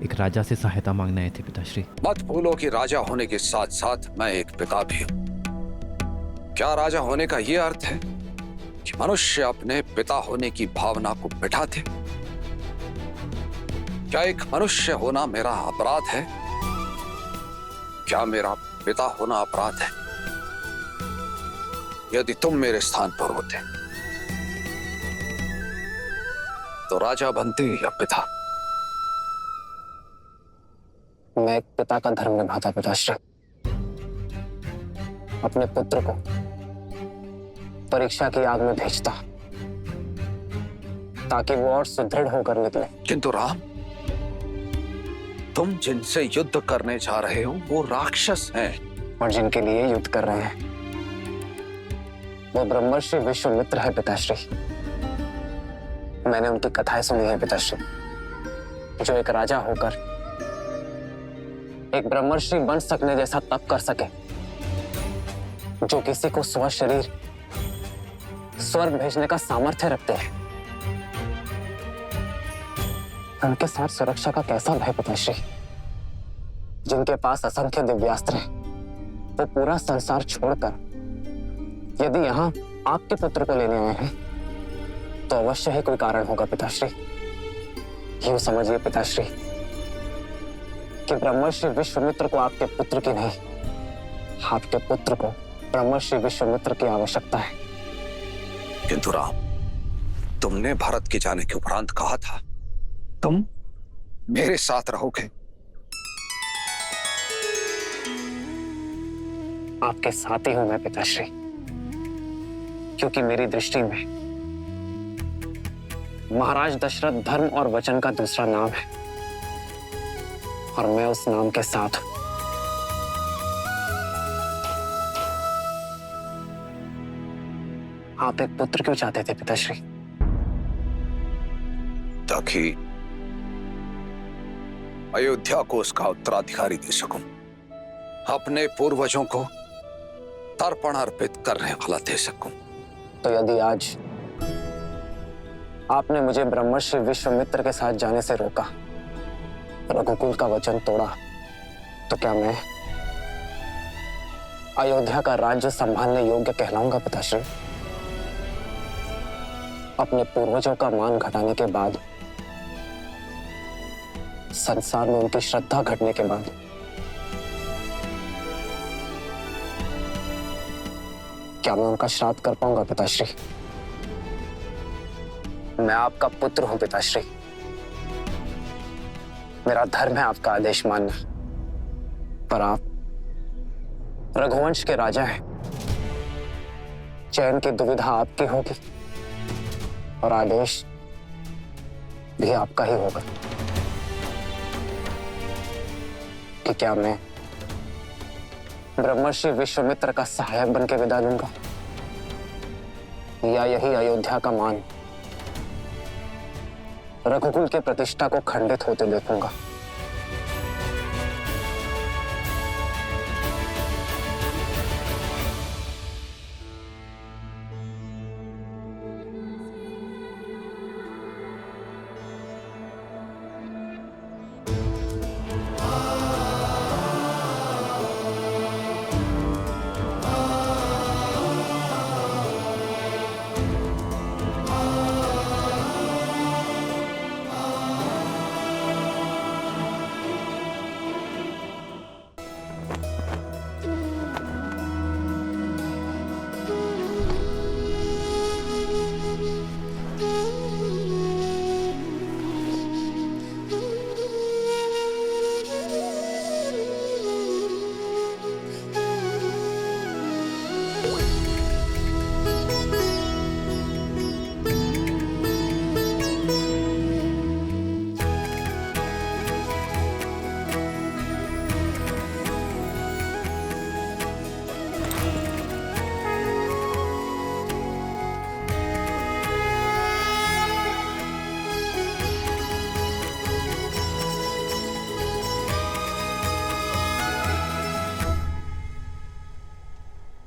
S13: एक राजा से सहायता मांगने आए थे पिताश्री।
S4: मत भूलो कि राजा होने के साथ साथ मैं एक पिता भी हूं। क्या राजा होने का यह अर्थ है कि मनुष्य अपने पिता होने की भावना को मिटा दे? क्या एक मनुष्य होना मेरा अपराध है? क्या मेरा पिता होना अपराध है? यदि तुम मेरे स्थान पर होते तो राजा बनते या पिता?
S7: मैं एक पिता का धर्म निभाता पिताश्री। अपने पुत्र को परीक्षा की आग में भेजता ताकि वो और सुदृढ़ होकर निकले।
S4: किंतु राम, तुम जिनसे युद्ध करने जा रहे हो वो राक्षस हैं।
S7: और जिनके लिए युद्ध कर रहे हैं वो ब्रह्मर्षि विश्वामित्र है पिताश्री। मैंने उनकी कथाएं सुनी है पिताश्री, जो एक राजा होकर एक ब्रह्मर्षि बन सकने जैसा तप कर सके, जो किसी को स्वशरीर स्वर्ग भेजने का सामर्थ्य रखते हैं। उनके साथ सुरक्षा का कैसा भय पिताश्री? जिनके पास असंख्य दिव्यास्त्र हैं, वो पूरा संसार छोड़कर यदि यहाँ आपके पुत्र को लेने आए हैं तो अवश्य ही कोई कारण होगा पिताश्री। यूं समझिए पिताश्री कि ब्रह्मर्षि विश्वामित्र को आपके पुत्र की नहीं, आपके पुत्र को ब्रह्मर्षि विश्वामित्र की आवश्यकता है।
S4: किंतु राम, तुमने भरत के जाने के उपरांत कहा था तुम मेरे साथ रहोगे।
S7: आपके साथ ही हूं मैं पिताश्री, क्योंकि मेरी दृष्टि में महाराज दशरथ धर्म और वचन का दूसरा नाम है और मैं उस नाम के साथ हूं। आप एक पुत्र क्यों चाहते थे पिताश्री?
S4: ताकि अयोध्या को उसका उत्तराधिकारी दे सकूं, अपने पूर्वजों को तर्पण अर्पित करने वाला दे सकूं।
S7: तो यदि आज आपने मुझे ब्रह्मर्षि विश्वामित्र के साथ जाने से रोका, रघुकुल का वचन तोड़ा, तो क्या मैं अयोध्या का राज्य संभालने योग्य कहलाऊंगा पिताश्री? अपने पूर्वजों का मान घटाने के बाद, संसार में उनकी श्रद्धा घटने के बाद, क्या मैं उनका श्राद्ध कर पाऊंगा पिताश्री? मैं आपका पुत्र हूं पिताश्री, मेरा धर्म है आपका आदेश मानना, पर आप रघुवंश के राजा हैं। चयन की दुविधा आपकी होगी और आदेश भी आपका ही होगा कि क्या मैं ब्रह्मर्षि विश्वामित्र का सहायक बनकर विदा लूंगा, या यही अयोध्या का मान, रघुकुल की प्रतिष्ठा को खंडित होते देखूंगा।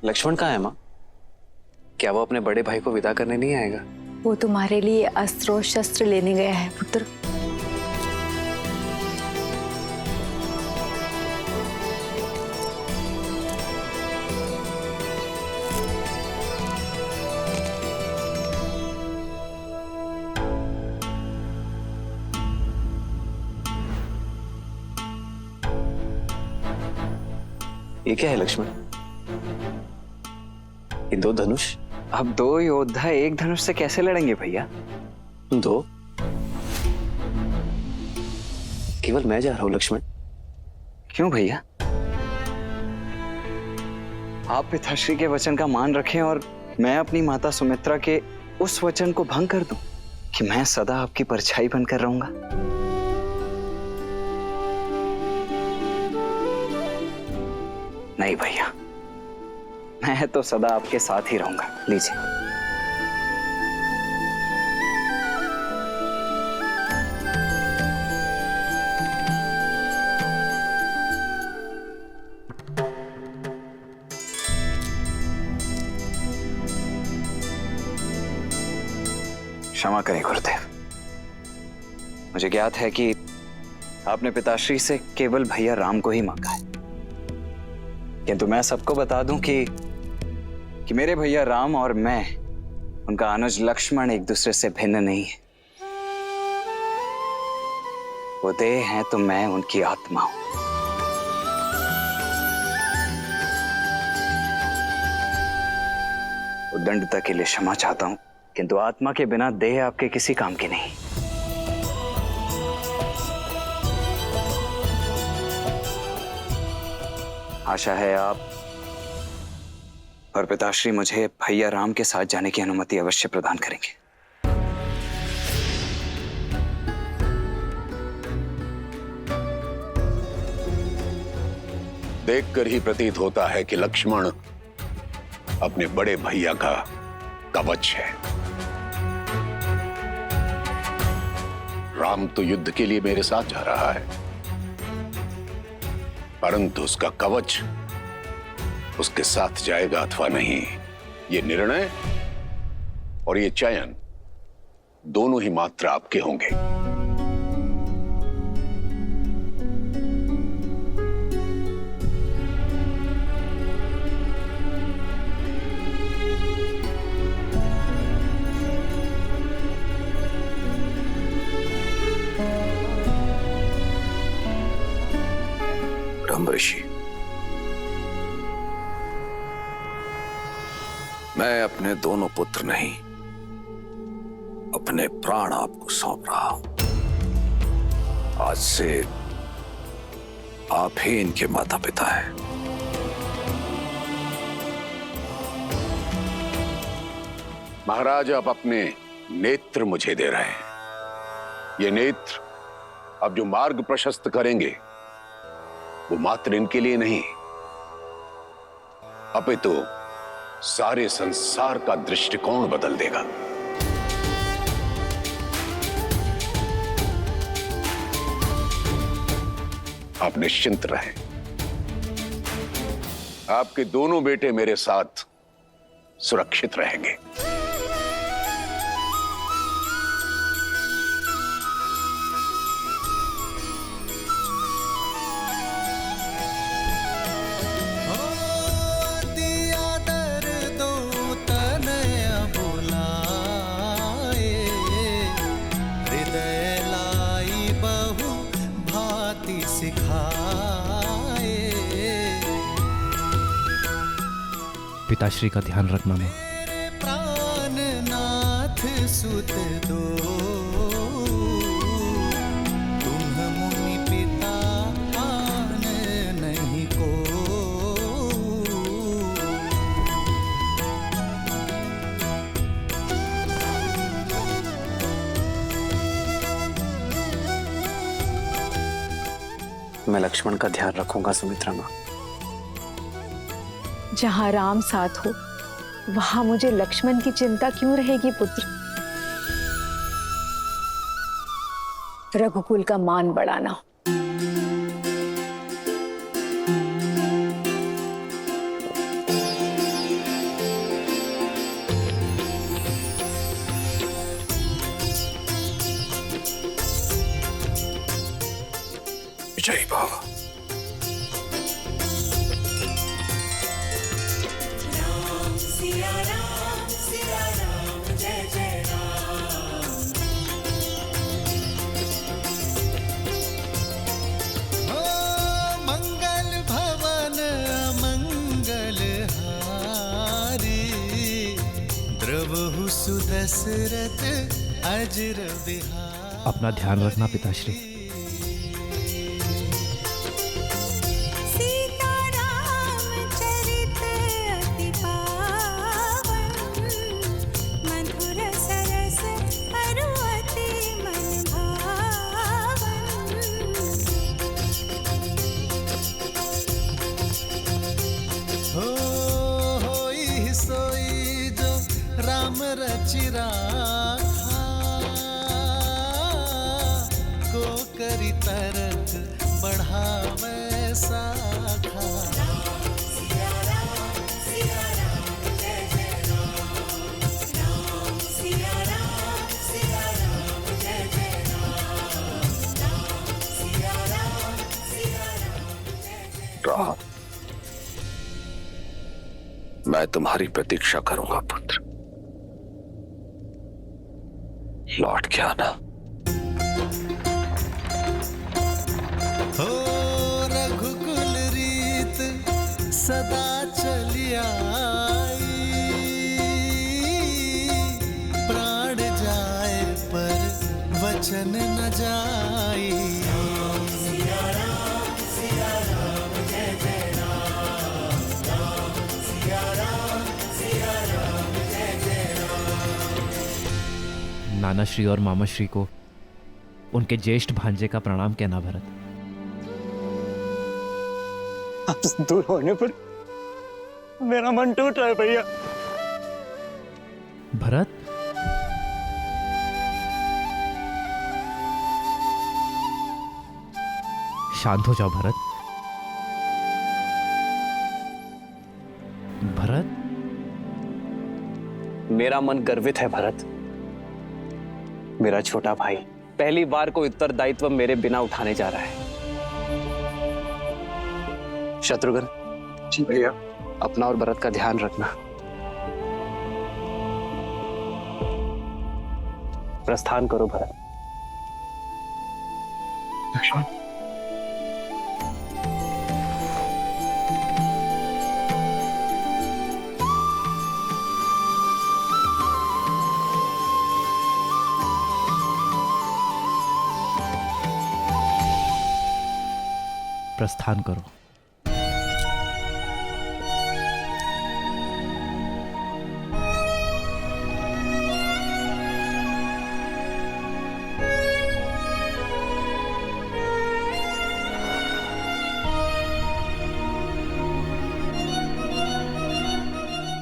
S7: लक्ष्मण कहाँ है माँ? क्या वो अपने बड़े भाई को विदा करने नहीं आएगा?
S14: वो तुम्हारे लिए अस्त्र और शस्त्र लेने गया है पुत्र।
S7: ये क्या है लक्ष्मण? ये दो धनुष?
S6: अब दो योद्धा एक धनुष से कैसे लड़ेंगे भैया?
S7: दो? केवल मैं जा रहा हूं लक्ष्मण।
S6: क्यों भैया? आप पिताश्री के वचन का मान रखें और मैं अपनी माता सुमित्रा के उस वचन को भंग कर दूं कि मैं सदा आपकी परछाई बनकर रहूंगा। नहीं भैया, मैं तो सदा आपके साथ ही रहूंगा। लीजिए। क्षमा करें गुरुदेव, मुझे ज्ञात है कि आपने पिताश्री से केवल भैया राम को ही मांगा है, किंतु मैं सबको बता दूं कि मेरे भैया राम और मैं, उनका अनुज लक्ष्मण एक दूसरे से भिन्न नहीं है। वो देह हैं तो मैं उनकी आत्मा हूं। उद्दंडता के लिए क्षमा चाहता हूं, किंतु आत्मा के बिना देह आपके किसी काम की नहीं। आशा है आप और पिताश्री मुझे भैया राम के साथ जाने की अनुमति अवश्य प्रदान करेंगे।
S10: देखकर ही प्रतीत होता है कि लक्ष्मण अपने बड़े भैया का कवच है। राम तो युद्ध के लिए मेरे साथ जा रहा है, परंतु उसका कवच उसके साथ जाएगा अथवा नहीं, ये निर्णय और ये चयन दोनों ही मात्र आपके होंगे।
S4: ब्रह्म ऋषि, मैं अपने दोनों पुत्र नहीं, अपने प्राण आपको सौंप रहा हूं। आज से आप ही इनके माता पिता हैं।
S10: महाराज, आप अपने नेत्र मुझे दे रहे हैं। ये नेत्र अब जो मार्ग प्रशस्त करेंगे वो मात्र इनके लिए नहीं, अपितु सारे संसार का दृष्टिकोण बदल देगा। आप निश्चिंत रहें, आपके दोनों बेटे मेरे साथ सुरक्षित रहेंगे।
S13: पिताश्री का ध्यान रखना मां।
S3: प्राणनाथ सुत दो, तुम मुनि पिता आन नहीं को।
S7: मैं लक्ष्मण का ध्यान रखूंगा सुमित्रा मां।
S16: जहाँ राम साथ हो वहां मुझे लक्ष्मण की चिंता क्यों रहेगी पुत्र? रघुकुल का मान बढ़ाना।
S4: जय बाबा।
S3: सुदशरथ अजर बिहार।
S13: अपना ध्यान रखना पिताश्री।
S3: सीताराम चरित अति पावन, मधुर सरस अरु अति मन भावन। होई सोई जो राम रचि राखा, को करी तरक बढ़ावे साखा।
S4: राम, मैं तुम्हारी प्रतीक्षा करूंगा पुत्र। लौट के आना।
S3: हो रघुकुल रीत सदा चली आई, प्राण जाए पर वचन न जाई।
S13: नानाश्री और मामाश्री को उनके ज्येष्ठ भांजे का प्रणाम कहना भरत।
S7: आपसे दूर होने पर मेरा मन टूट रहा है भैया।
S13: भरत, शांत हो जाओ भरत। भरत,
S7: मेरा मन गर्वित है भरत। मेरा छोटा भाई पहली बार कोई उत्तरदायित्व मेरे बिना उठाने जा रहा है। शत्रुघ्न,
S10: जी भैया।
S7: अपना और भरत का ध्यान रखना। प्रस्थान करो भरत।
S10: लक्ष्मण,
S13: प्रस्थान करो।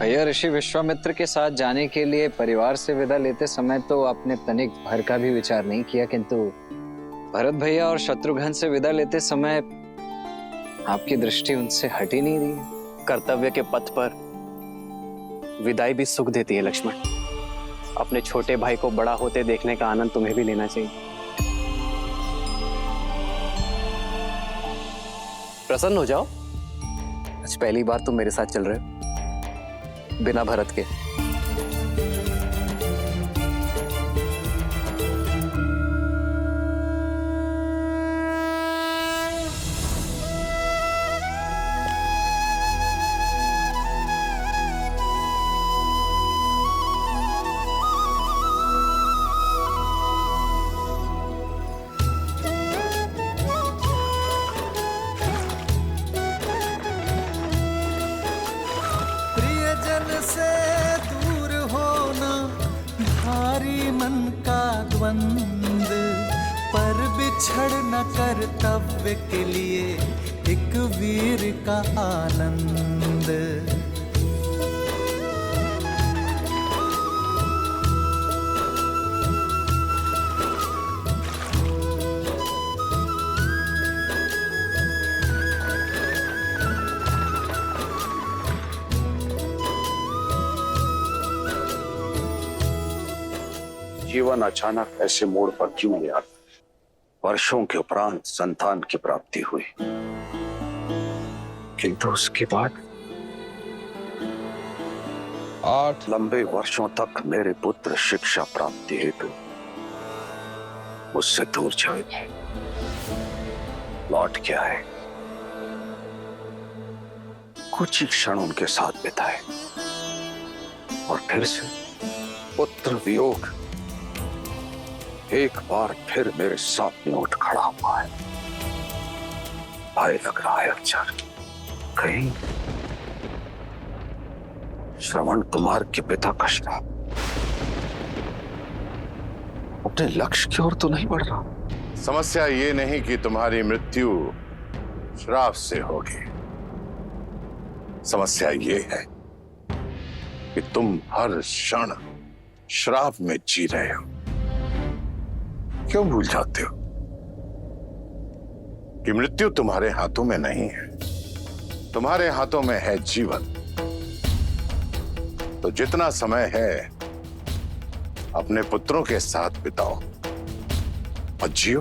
S6: भैया, ऋषि विश्वामित्र के साथ जाने के लिए परिवार से विदा लेते समय तो आपने तनिक भर का भी विचार नहीं किया, किंतु भरत भैया और शत्रुघ्न से विदा लेते समय आपकी दृष्टि उनसे हट ही नहीं रही।
S7: कर्तव्य के पथ पर विदाई भी सुख देती है लक्ष्मण। अपने छोटे भाई को बड़ा होते देखने का आनंद तुम्हें भी लेना चाहिए। प्रसन्न हो जाओ, आज पहली बार तुम मेरे साथ चल रहे हो बिना भरत के।
S3: से दूर होना भारी मन का द्वंद, पर बिछड़ न कर्तव्य के लिए एक वीर का आनंद।
S4: जीवन अचानक ऐसे मोड़ पर क्यों ले आता? वर्षों के उपरांत संतान की प्राप्ति हुई, किंतु उसके बाद 8 लंबे वर्षों तक मेरे पुत्र शिक्षा प्राप्ति हेतु मुझसे दूर चले, लौट के आए, कुछ ही क्षण उनके साथ बिताए और फिर से पुत्र वियोग एक बार फिर मेरे साथ में उठ खड़ा हुआ है। भय लग रहा है अक्षर, कहीं श्रवण कुमार के पिता का श्राप अपने लक्ष्य की ओर तो नहीं बढ़ रहा।
S10: समस्या ये नहीं कि तुम्हारी मृत्यु श्राप से होगी, समस्या ये है कि तुम हर क्षण श्राप में जी रहे हो। क्यों भूल जाते हो कि मृत्यु तुम्हारे हाथों में नहीं है, तुम्हारे हाथों में है जीवन। तो जितना समय है अपने पुत्रों के साथ बिताओ और जियो,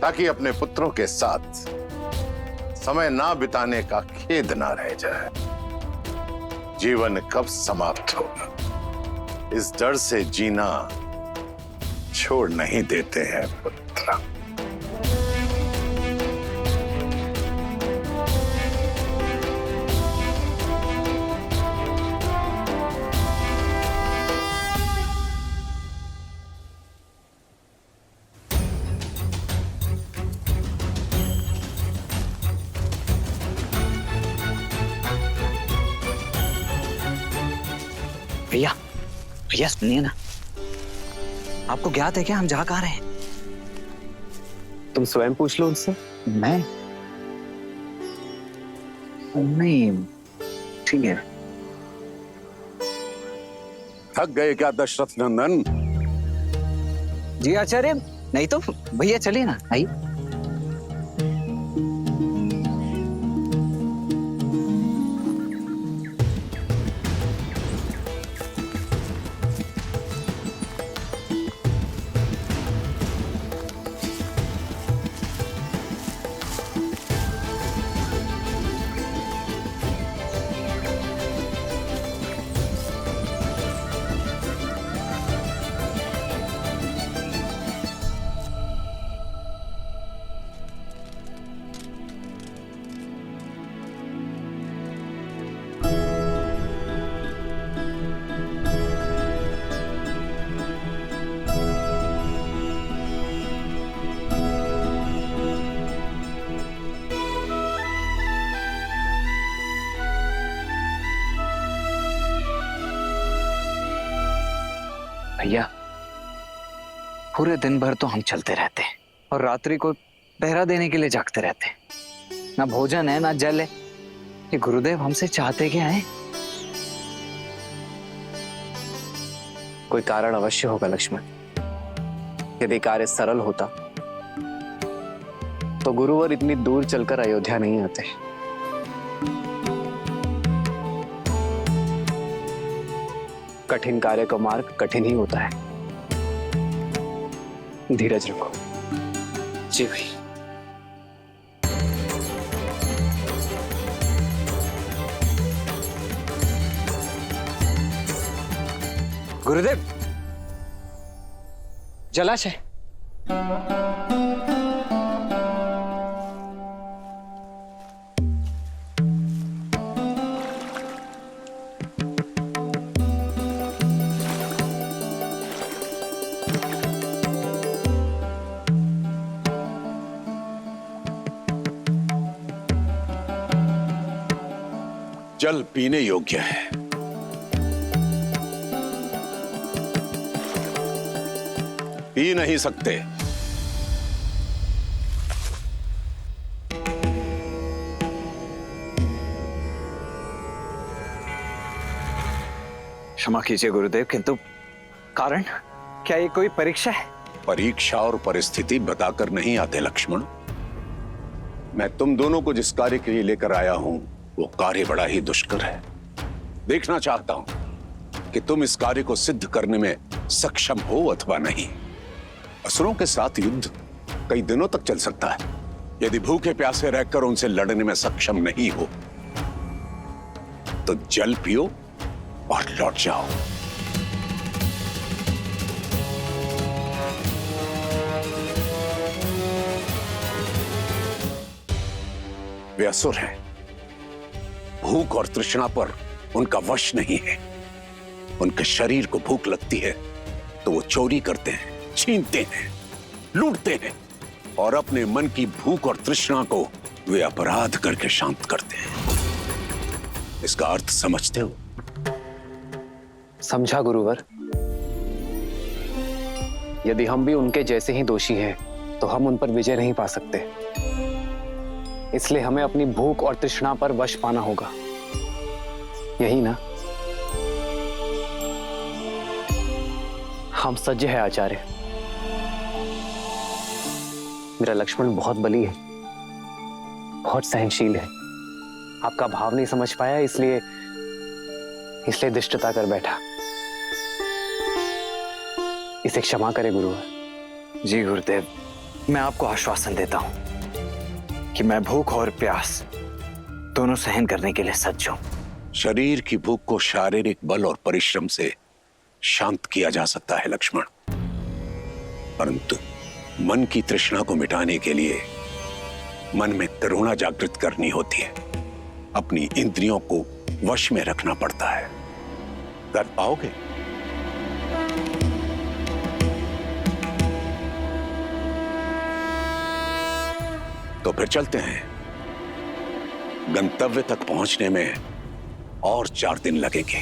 S10: ताकि अपने पुत्रों के साथ समय ना बिताने का खेद ना रह जाए। जीवन कब समाप्त होगा इस डर से जीना छोड़ नहीं देते हैं पुत्र।
S6: भैया, भैया सुनिए ना, आपको ज्ञात है क्या हम जा कहाँ रहे हैं?
S7: तुम स्वयं पूछ लो उनसे।
S6: मैं नहीं, ठीक है।
S10: थक गए क्या दशरथ नंदन?
S6: जी आचार्य, नहीं तो भैया चलिए ना, आइए। पूरे दिन भर तो हम चलते रहते हैं और रात्रि को पहरा देने के लिए जागते रहते हैं। ना भोजन है ना जल है। ये गुरुदेव हमसे चाहते क्या है? कोई कारण अवश्य होगा लक्ष्मण। यदि कार्य सरल होता तो गुरुवर इतनी दूर चलकर अयोध्या नहीं आते। कठिन कार्य का मार्ग कठिन ही होता है। धीरज रखो। जी भाई। गुरुदेव, जलाशय।
S10: जल पीने योग्य है। पी नहीं सकते।
S6: क्षमा कीजिए गुरुदेव, किंतु कारण क्या ये कोई परीक्षा है?
S10: परीक्षा और परिस्थिति बताकर नहीं आते लक्ष्मण। मैं तुम दोनों को जिस कार्य के लिए लेकर आया हूं वो कार्य बड़ा ही दुष्कर है। देखना चाहता हूं कि तुम इस कार्य को सिद्ध करने में सक्षम हो अथवा नहीं। असुरों के साथ युद्ध कई दिनों तक चल सकता है। यदि भूखे प्यासे रहकर उनसे लड़ने में सक्षम नहीं हो तो जल पियो और लौट जाओ। वे असुर हैं। भूख और तृष्णा पर उनका वश नहीं है। उनके शरीर को भूख लगती है तो वो चोरी करते हैं, छीनते हैं, लूटते हैं और अपने मन की भूख और तृष्णा को वे अपराध करके शांत करते हैं। इसका अर्थ समझते हो?
S7: समझा गुरुवर। यदि हम भी उनके जैसे ही दोषी हैं तो हम उन पर विजय नहीं पा सकते। इसलिए हमें अपनी भूख और तृष्णा पर वश पाना होगा, यही ना? हम सज्ज है आचार्य। मेरा लक्ष्मण बहुत बली है, बहुत सहनशील है। आपका भाव नहीं समझ पाया, इसलिए दुष्टता कर बैठा। इसे क्षमा करे गुरुवर।
S6: जी गुरुदेव, मैं आपको आश्वासन देता हूं कि मैं भूख और प्यास दोनों सहन करने के लिए सज्ज हूं।
S10: शरीर की भूख को शारीरिक बल और परिश्रम से शांत किया जा सकता है लक्ष्मण, परंतु मन की तृष्णा को मिटाने के लिए मन में करुणा जागृत करनी होती है। अपनी इंद्रियों को वश में रखना पड़ता है। कर पाओगे? तो फिर चलते हैं। गंतव्य तक पहुंचने में और 4 दिन लगेंगे।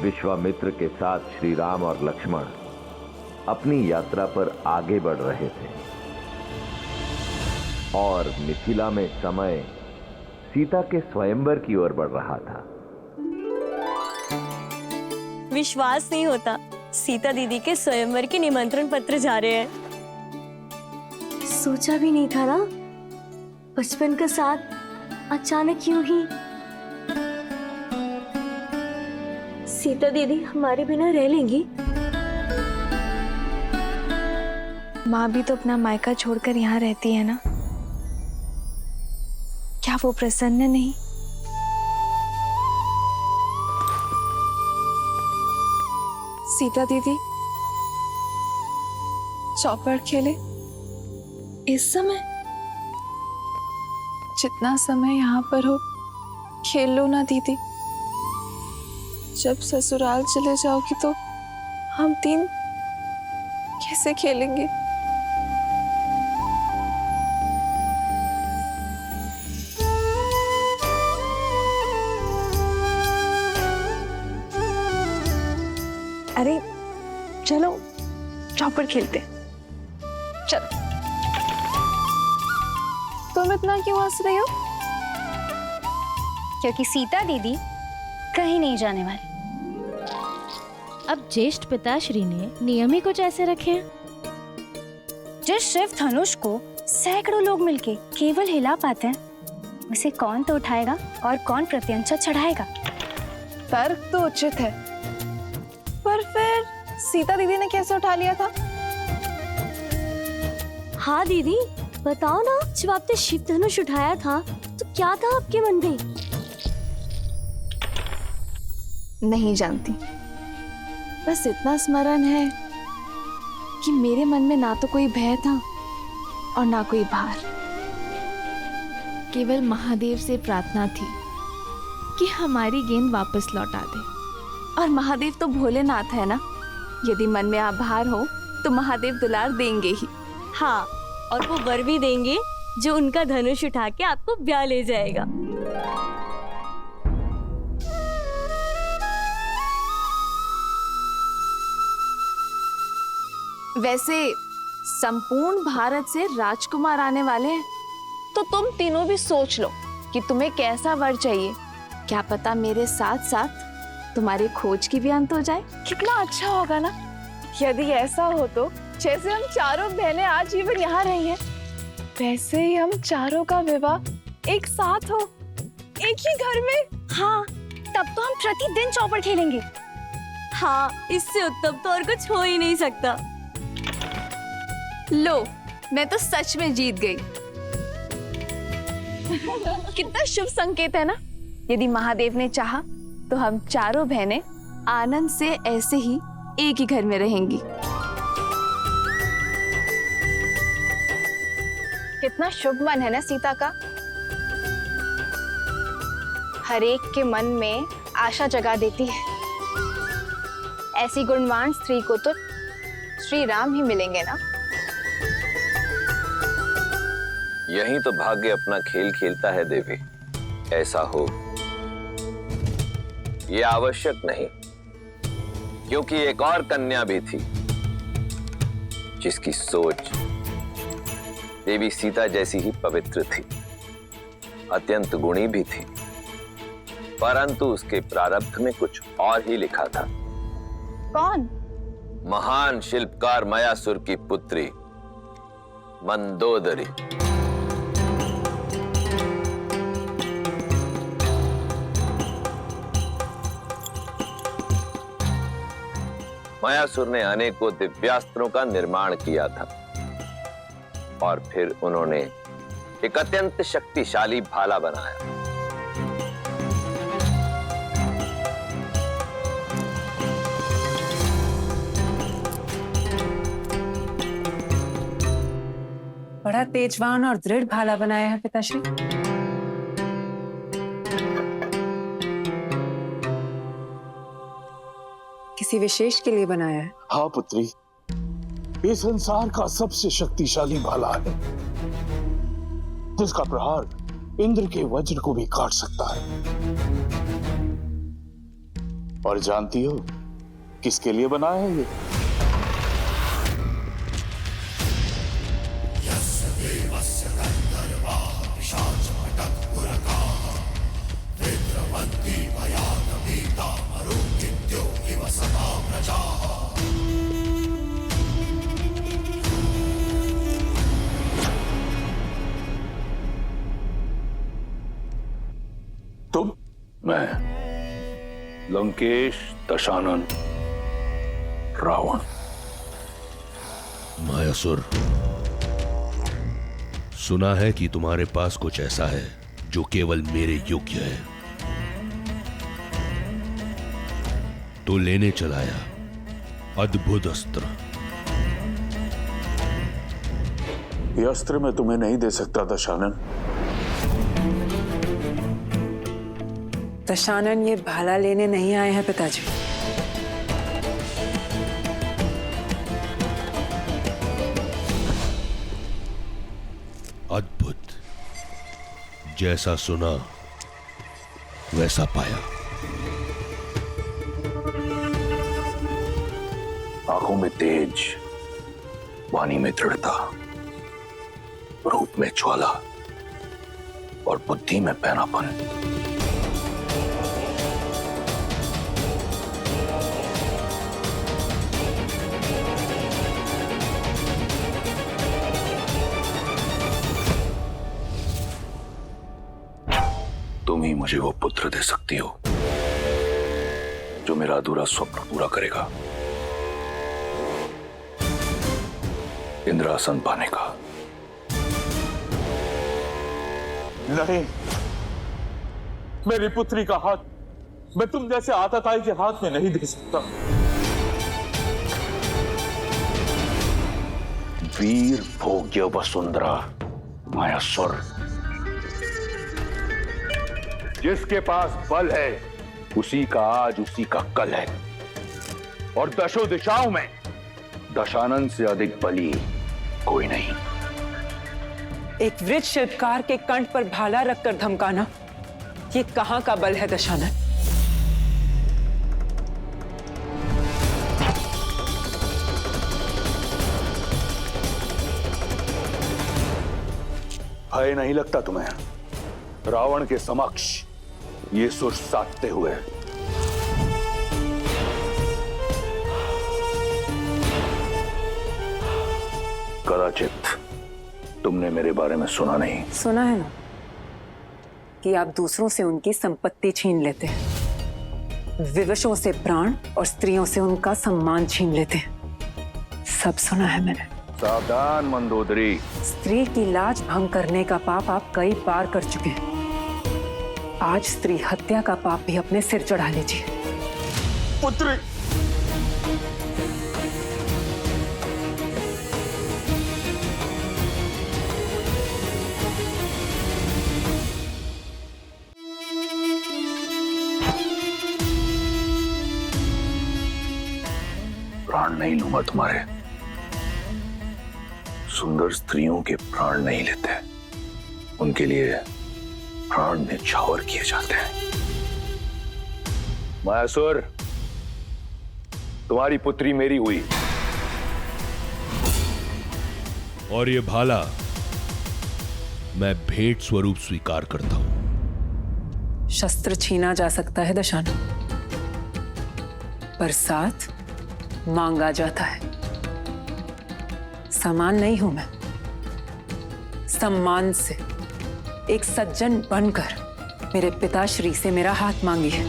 S11: विश्वामित्र के साथ श्री राम और लक्ष्मण अपनी यात्रा पर आगे बढ़ रहे थे और मिथिला में समय सीता के स्वयंवर की ओर बढ़ रहा था।
S9: विश्वास नहीं होता, सीता दीदी के स्वयंवर के निमंत्रण पत्र जा रहे हैं। सोचा भी नहीं था ना, बचपन का साथ अचानक यूं ही। सीता दीदी हमारे बिना रह लेंगी?
S8: माँ भी तो अपना मायका छोड़कर यहाँ रहती है ना, क्या वो प्रसन्न नहीं? सीता दीदी चौपड़ खेले इस समय? जितना समय यहाँ पर हो खेल लो ना दीदी। जब ससुराल चले जाओगी तो हम तीन कैसे खेलेंगे? अरे चलो चौपड़ खेलते। चल। तुम इतना क्यों हंस रही हो?
S9: क्योंकि सीता दीदी कहीं नहीं जाने वाली।
S15: अब ज्येष्ठ पिताश्री ने नियम ही कुछ ऐसे रखे हैं।
S9: जिस शिव धनुष को सैकड़ों लोग मिलके केवल हिला पाते हैं, उसे कौन तो उठाएगा और कौन प्रत्यंचा चढ़ाएगा?
S8: तर्क तो उचित है, पर फिर सीता दीदी ने कैसे उठा लिया था?
S9: हाँ दीदी बताओ ना, जब आपने शिव धनुष उठाया था तो क्या था आपके मन में?
S8: नहीं जानती, बस इतना स्मरण है कि मेरे मन में ना तो कोई भय था और ना कोई भार। केवल महादेव से प्रार्थना थी कि हमारी गेंद वापस लौटा दे। और महादेव तो भोलेनाथ है ना, यदि मन में आभार हो तो महादेव दुलार देंगे ही।
S9: हाँ, और वो वर भी देंगे जो उनका धनुष उठा के आपको ब्याह ले जाएगा।
S8: वैसे संपूर्ण भारत से राजकुमार आने वाले हैं, तो तुम तीनों भी सोच लो कि तुम्हें कैसा वर चाहिए। क्या पता मेरे साथ साथ तुम्हारी खोज की भी अंत हो जाए। कितना अच्छा होगा ना यदि ऐसा हो। तो जैसे हम चारों बहनें आजीवन यहाँ रही हैं, वैसे ही हम चारों का विवाह एक साथ हो, एक ही घर में।
S9: हाँ, तब तो हम प्रतिदिन चौपड़ खेलेंगे। हाँ, इससे उत्तम तो और कुछ हो ही नहीं सकता।
S8: लो, मैं तो सच में जीत गई। कितना शुभ संकेत है ना। यदि महादेव ने चाहा तो हम चारों बहनें आनंद से ऐसे ही एक ही घर में रहेंगी। कितना शुभ मन है ना सीता का। हर एक के मन में आशा जगा देती है। ऐसी गुणवान स्त्री को तो श्री राम ही मिलेंगे ना।
S11: यही तो भाग्य अपना खेल खेलता है देवी। ऐसा हो ये आवश्यक नहीं, क्योंकि एक और कन्या भी थी जिसकी सोच देवी सीता जैसी ही पवित्र थी, अत्यंत गुणी भी थी, परंतु उसके प्रारब्ध में कुछ और ही लिखा था।
S8: कौन?
S11: महान शिल्पकार मयासुर की पुत्री मंदोदरी। मयासुर ने अनेकों दिव्यास्त्रों का निर्माण किया था और फिर उन्होंने एक अत्यंत शक्तिशाली भाला बनाया।
S16: बड़ा तेजवान और दृढ़ भाला बनाया है पिताश्री। किसी विशेष के लिए बनाया है?
S10: हाँ पुत्री, ये संसार का सबसे शक्तिशाली भाला है, जिसका प्रहार इंद्र के वज्र को भी काट सकता है। और जानती हो किसके लिए बना है ये? तुम? मैं लंकेश दशानन रावण।
S17: मायासुर, सुना है कि तुम्हारे पास कुछ ऐसा है जो केवल मेरे योग्य है, तो लेने चलाया अद्भुत अस्त्र।
S10: ये अस्त्र मैं तुम्हें नहीं दे सकता दशानन।
S2: दशानन ये भाला लेने नहीं आए हैं पिताजी।
S17: अद्भुत, जैसा सुना वैसा पाया।
S10: आंखों में तेज, वाणी में दृढ़ता, रूप में ज्वाला और बुद्धि में पैनापन। तुम ही मुझे वो पुत्र दे सकती हो जो मेरा अधूरा स्वप्न पूरा करेगा, इंद्रासन पाने का।
S5: नहीं, मेरी पुत्री का हाथ मैं तुम जैसे आतताई के हाथ में नहीं दे सकता।
S10: वीर भोग्य वसुंधरा मायासुर, जिसके पास बल है उसी का आज उसी का कल है, और दशों दिशाओं में दशानन से अधिक बली कोई नहीं।
S2: एक वृक्ष शिल्पकार के कंठ पर भाला रखकर धमकाना, ये कहां का बल है दशानन?
S10: भय नहीं लगता तुम्हें रावण के समक्ष ये सुर साधते हुए? कदाचित तुमने मेरे बारे में सुना नहीं।
S2: सुना है ना कि आप दूसरों से उनकी संपत्ति छीन लेते हैं, विवशों से प्राण और स्त्रियों से उनका सम्मान छीन लेते हैं। सब सुना है मैंने।
S10: सावधान मंदोदरी,
S2: स्त्री की लाज भंग करने का पाप आप कई बार कर चुके हैं। आज स्त्री हत्या का पाप भी अपने सिर चढ़ा लीजिए।
S10: पुत्री, प्राण नहीं लूंगा तुम्हारे। सुंदर स्त्रियों के प्राण नहीं लेते, उनके लिए प्राण न्यौछावर किए जाते हैं। मायासुर, तुम्हारी पुत्री मेरी हुई,
S17: और ये भाला मैं भेंट स्वरूप स्वीकार करता हूं।
S2: शस्त्र छीना जा सकता है दशानन, पर साथ मांगा जाता है। समान नहीं हूं मैं, सम्मान से एक सज्जन बनकर मेरे पिताश्री से मेरा हाथ मांगिए।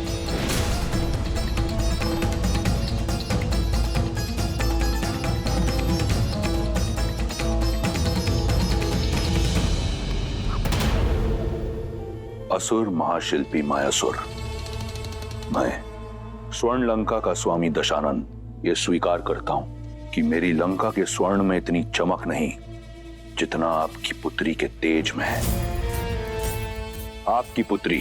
S10: असुर महाशिल्पी मायासुर, मैं स्वर्ण लंका का स्वामी दशानन ये स्वीकार करता हूं कि मेरी लंका के स्वर्ण में इतनी चमक नहीं जितना आपकी पुत्री के तेज में है। आपकी पुत्री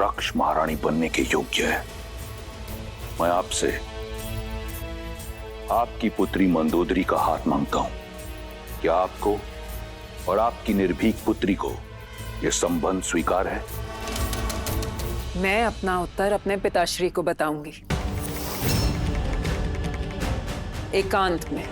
S10: रक्ष महारानी बनने के योग्य है। मैं आपसे आपकी पुत्री मंदोदरी का हाथ मांगता हूं। क्या आपको और आपकी निर्भीक पुत्री को यह संबंध स्वीकार है?
S18: मैं अपना उत्तर अपने पिताश्री को बताऊंगी, एकांत में।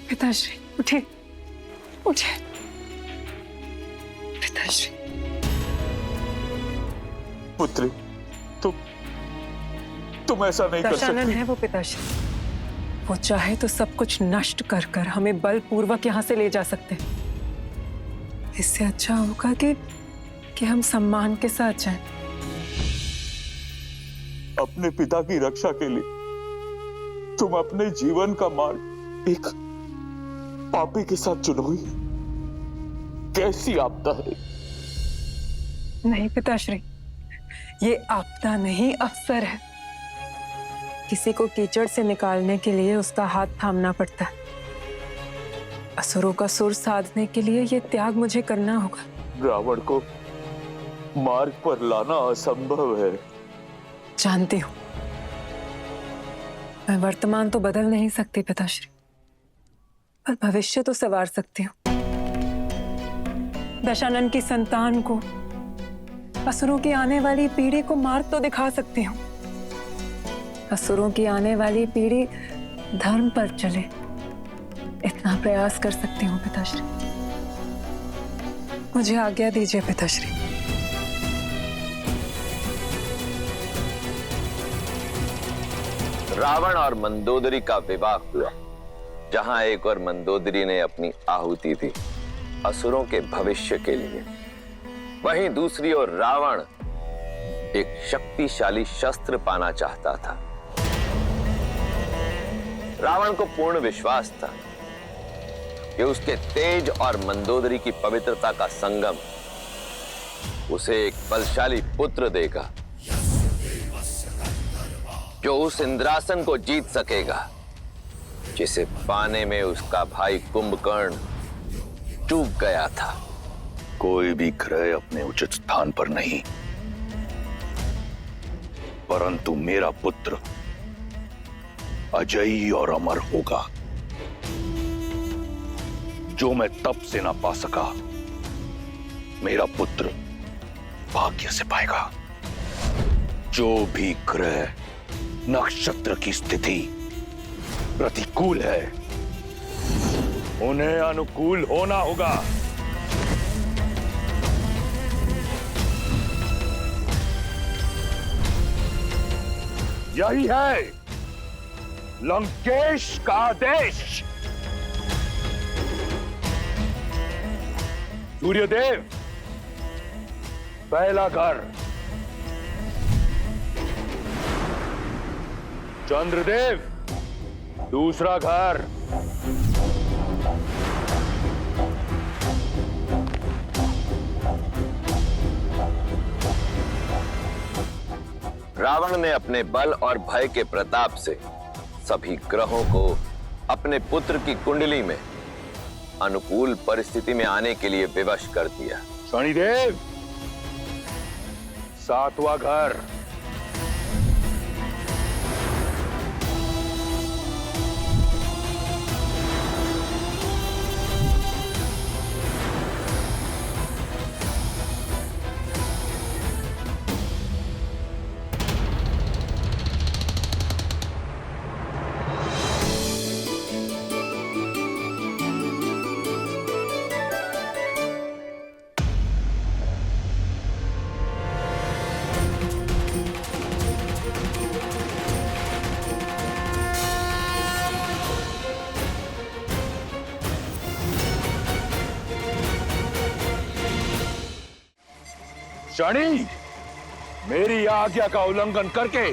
S19: पिताश्री उठे, उठे पिताश्री।
S5: पुत्री, तुम ऐसा नहीं कर
S19: दशानन
S5: सकती।
S19: है वो पिताश्री, वो चाहे तो सब कुछ नष्ट कर कर हमें बलपूर्वक यहाँ से ले जा सकते हैं। इससे अच्छा होगा कि हम सम्मान के साथ जाएं।
S5: अपने पिता की रक्षा के लिए तुम अपने जीवन का मार्ग एक पापी के साथ चुनोगी? कैसी आपदा है?
S19: नहीं पिताश्री, ये आपदा नहीं, अवसर है। किसी को कीचड़ से निकालने के लिए उसका हाथ थामना पड़ता है। असुरों का सुर साधने के लिए ये त्याग मुझे करना होगा।
S5: रावण को मार्ग पर लाना असंभव है।
S19: जानती हूं, मैं वर्तमान तो बदल नहीं सकती पिताश्री, पर भविष्य तो संवार सकती हूँ। दशानन की संतान को, असुरों की आने वाली पीढ़ी को मार्ग तो दिखा सकती हूँ। असुरों की आने वाली पीढ़ी धर्म पर चले, इतना प्रयास कर सकती हूँ पिताश्री। मुझे आज्ञा दीजिए पिताश्री।
S11: रावण और मंदोदरी का विवाह हुआ, जहां एक और मंदोदरी ने अपनी आहुति दी असुरों के भविष्य के लिए, वहीं दूसरी ओर रावण एक शक्तिशाली शस्त्र पाना चाहता था। रावण को पूर्ण विश्वास था कि उसके तेज और मंदोदरी की पवित्रता का संगम उसे एक बलशाली पुत्र देगा, जो उस इंद्रासन को जीत सकेगा जिसे पाने में उसका भाई कुंभकर्ण चूक गया था।
S17: कोई भी ग्रह अपने उचित स्थान पर नहीं, परंतु मेरा पुत्र अजयी और अमर होगा। जो मैं तप से ना पा सका, मेरा पुत्र भाग्य से पाएगा। जो भी ग्रह नक्षत्र की स्थिति प्रतिकूल है, उन्हें अनुकूल होना होगा। यही है लंकेश का आदेश। सूर्यदेव पहला घर, चंद्रदेव दूसरा घर,
S11: रावण ने अपने बल और भय के प्रताप से सभी ग्रहों को अपने पुत्र की कुंडली में अनुकूल परिस्थिति में आने के लिए विवश कर दिया।
S17: शनिदेव सातवां घर, शनि, मेरी आज्ञा का उल्लंघन करके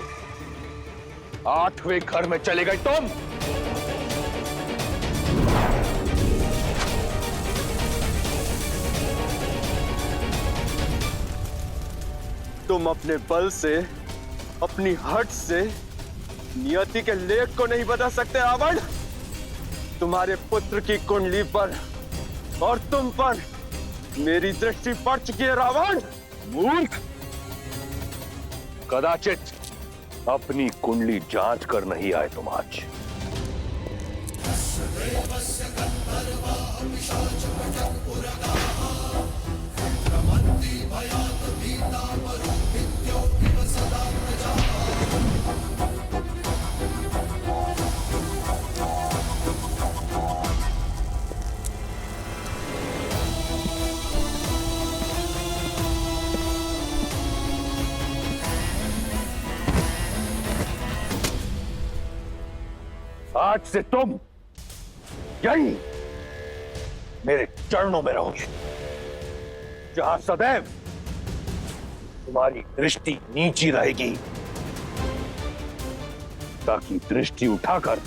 S17: 8वें घर में चले गए तुम।
S20: तुम अपने बल से, अपनी हट से नियति के लेख को नहीं बदल सकते रावण। तुम्हारे पुत्र की कुंडली पर और तुम पर मेरी दृष्टि पड़ चुकी है रावण।
S17: मूर्ख, कदाचित अपनी कुंडली जांच कर नहीं आए तुम आज। आज से तुम यही मेरे चरणों में रहोगे, जहां सदैव तुम्हारी दृष्टि नीची रहेगी, ताकि दृष्टि उठाकर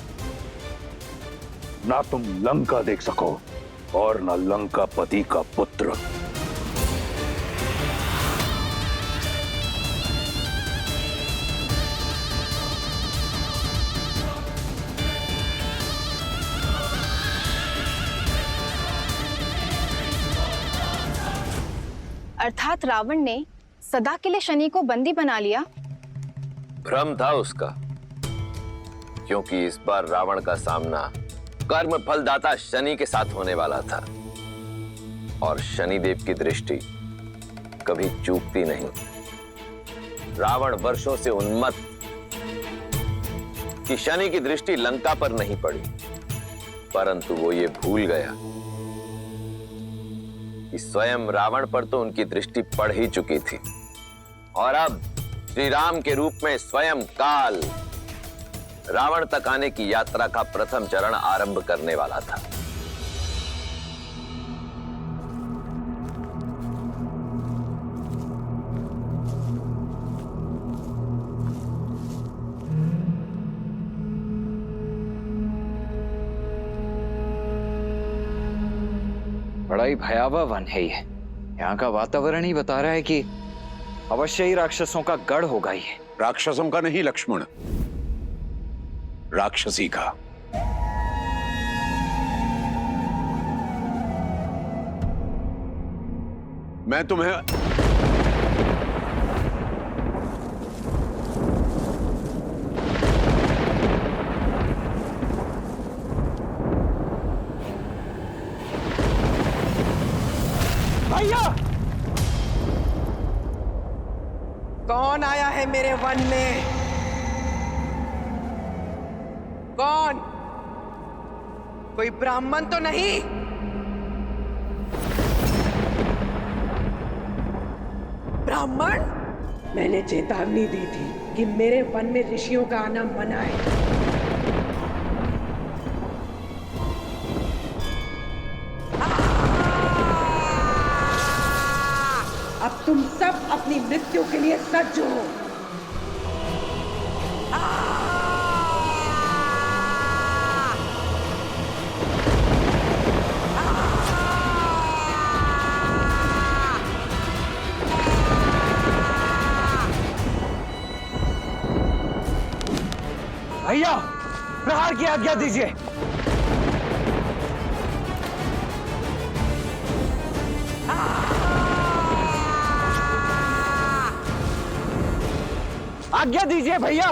S17: ना तुम लंका देख सको और ना लंकापति का पुत्र।
S9: अर्थात रावण ने सदा के लिए शनि को बंदी बना लिया।
S11: भ्रम था उसका, क्योंकि इस बार रावण का सामना कर्म फलदाता शनि के साथ होने वाला था, और शनिदेव की दृष्टि कभी चूकती नहीं। रावण वर्षों से उन्मत्त कि शनि की दृष्टि लंका पर नहीं पड़ी, परंतु वो ये भूल गया कि स्वयं रावण पर तो उनकी दृष्टि पड़ ही चुकी थी, और अब श्री राम के रूप में स्वयं काल रावण तक आने की यात्रा का प्रथम चरण आरंभ करने वाला था।
S6: बड़ा ही भयावह वन है ये। यहाँ का वातावरण ही बता रहा है कि अवश्य ही राक्षसों का गढ़ होगा ये।
S10: राक्षसों का नहीं लक्ष्मण, राक्षसी का। मैं तुम्हें
S3: भैया, कौन आया है मेरे वन में? कौन? कोई ब्राह्मण तो नहीं? ब्राह्मण? मैंने चेतावनी दी थी कि मेरे वन में ऋषियों का आना मना है। अब तुम सब अपनी मृत्यु के लिए सज्ज हो।
S7: भैया, प्रहार की आज्ञा दीजिए। आज्ञा दीजिए भैया।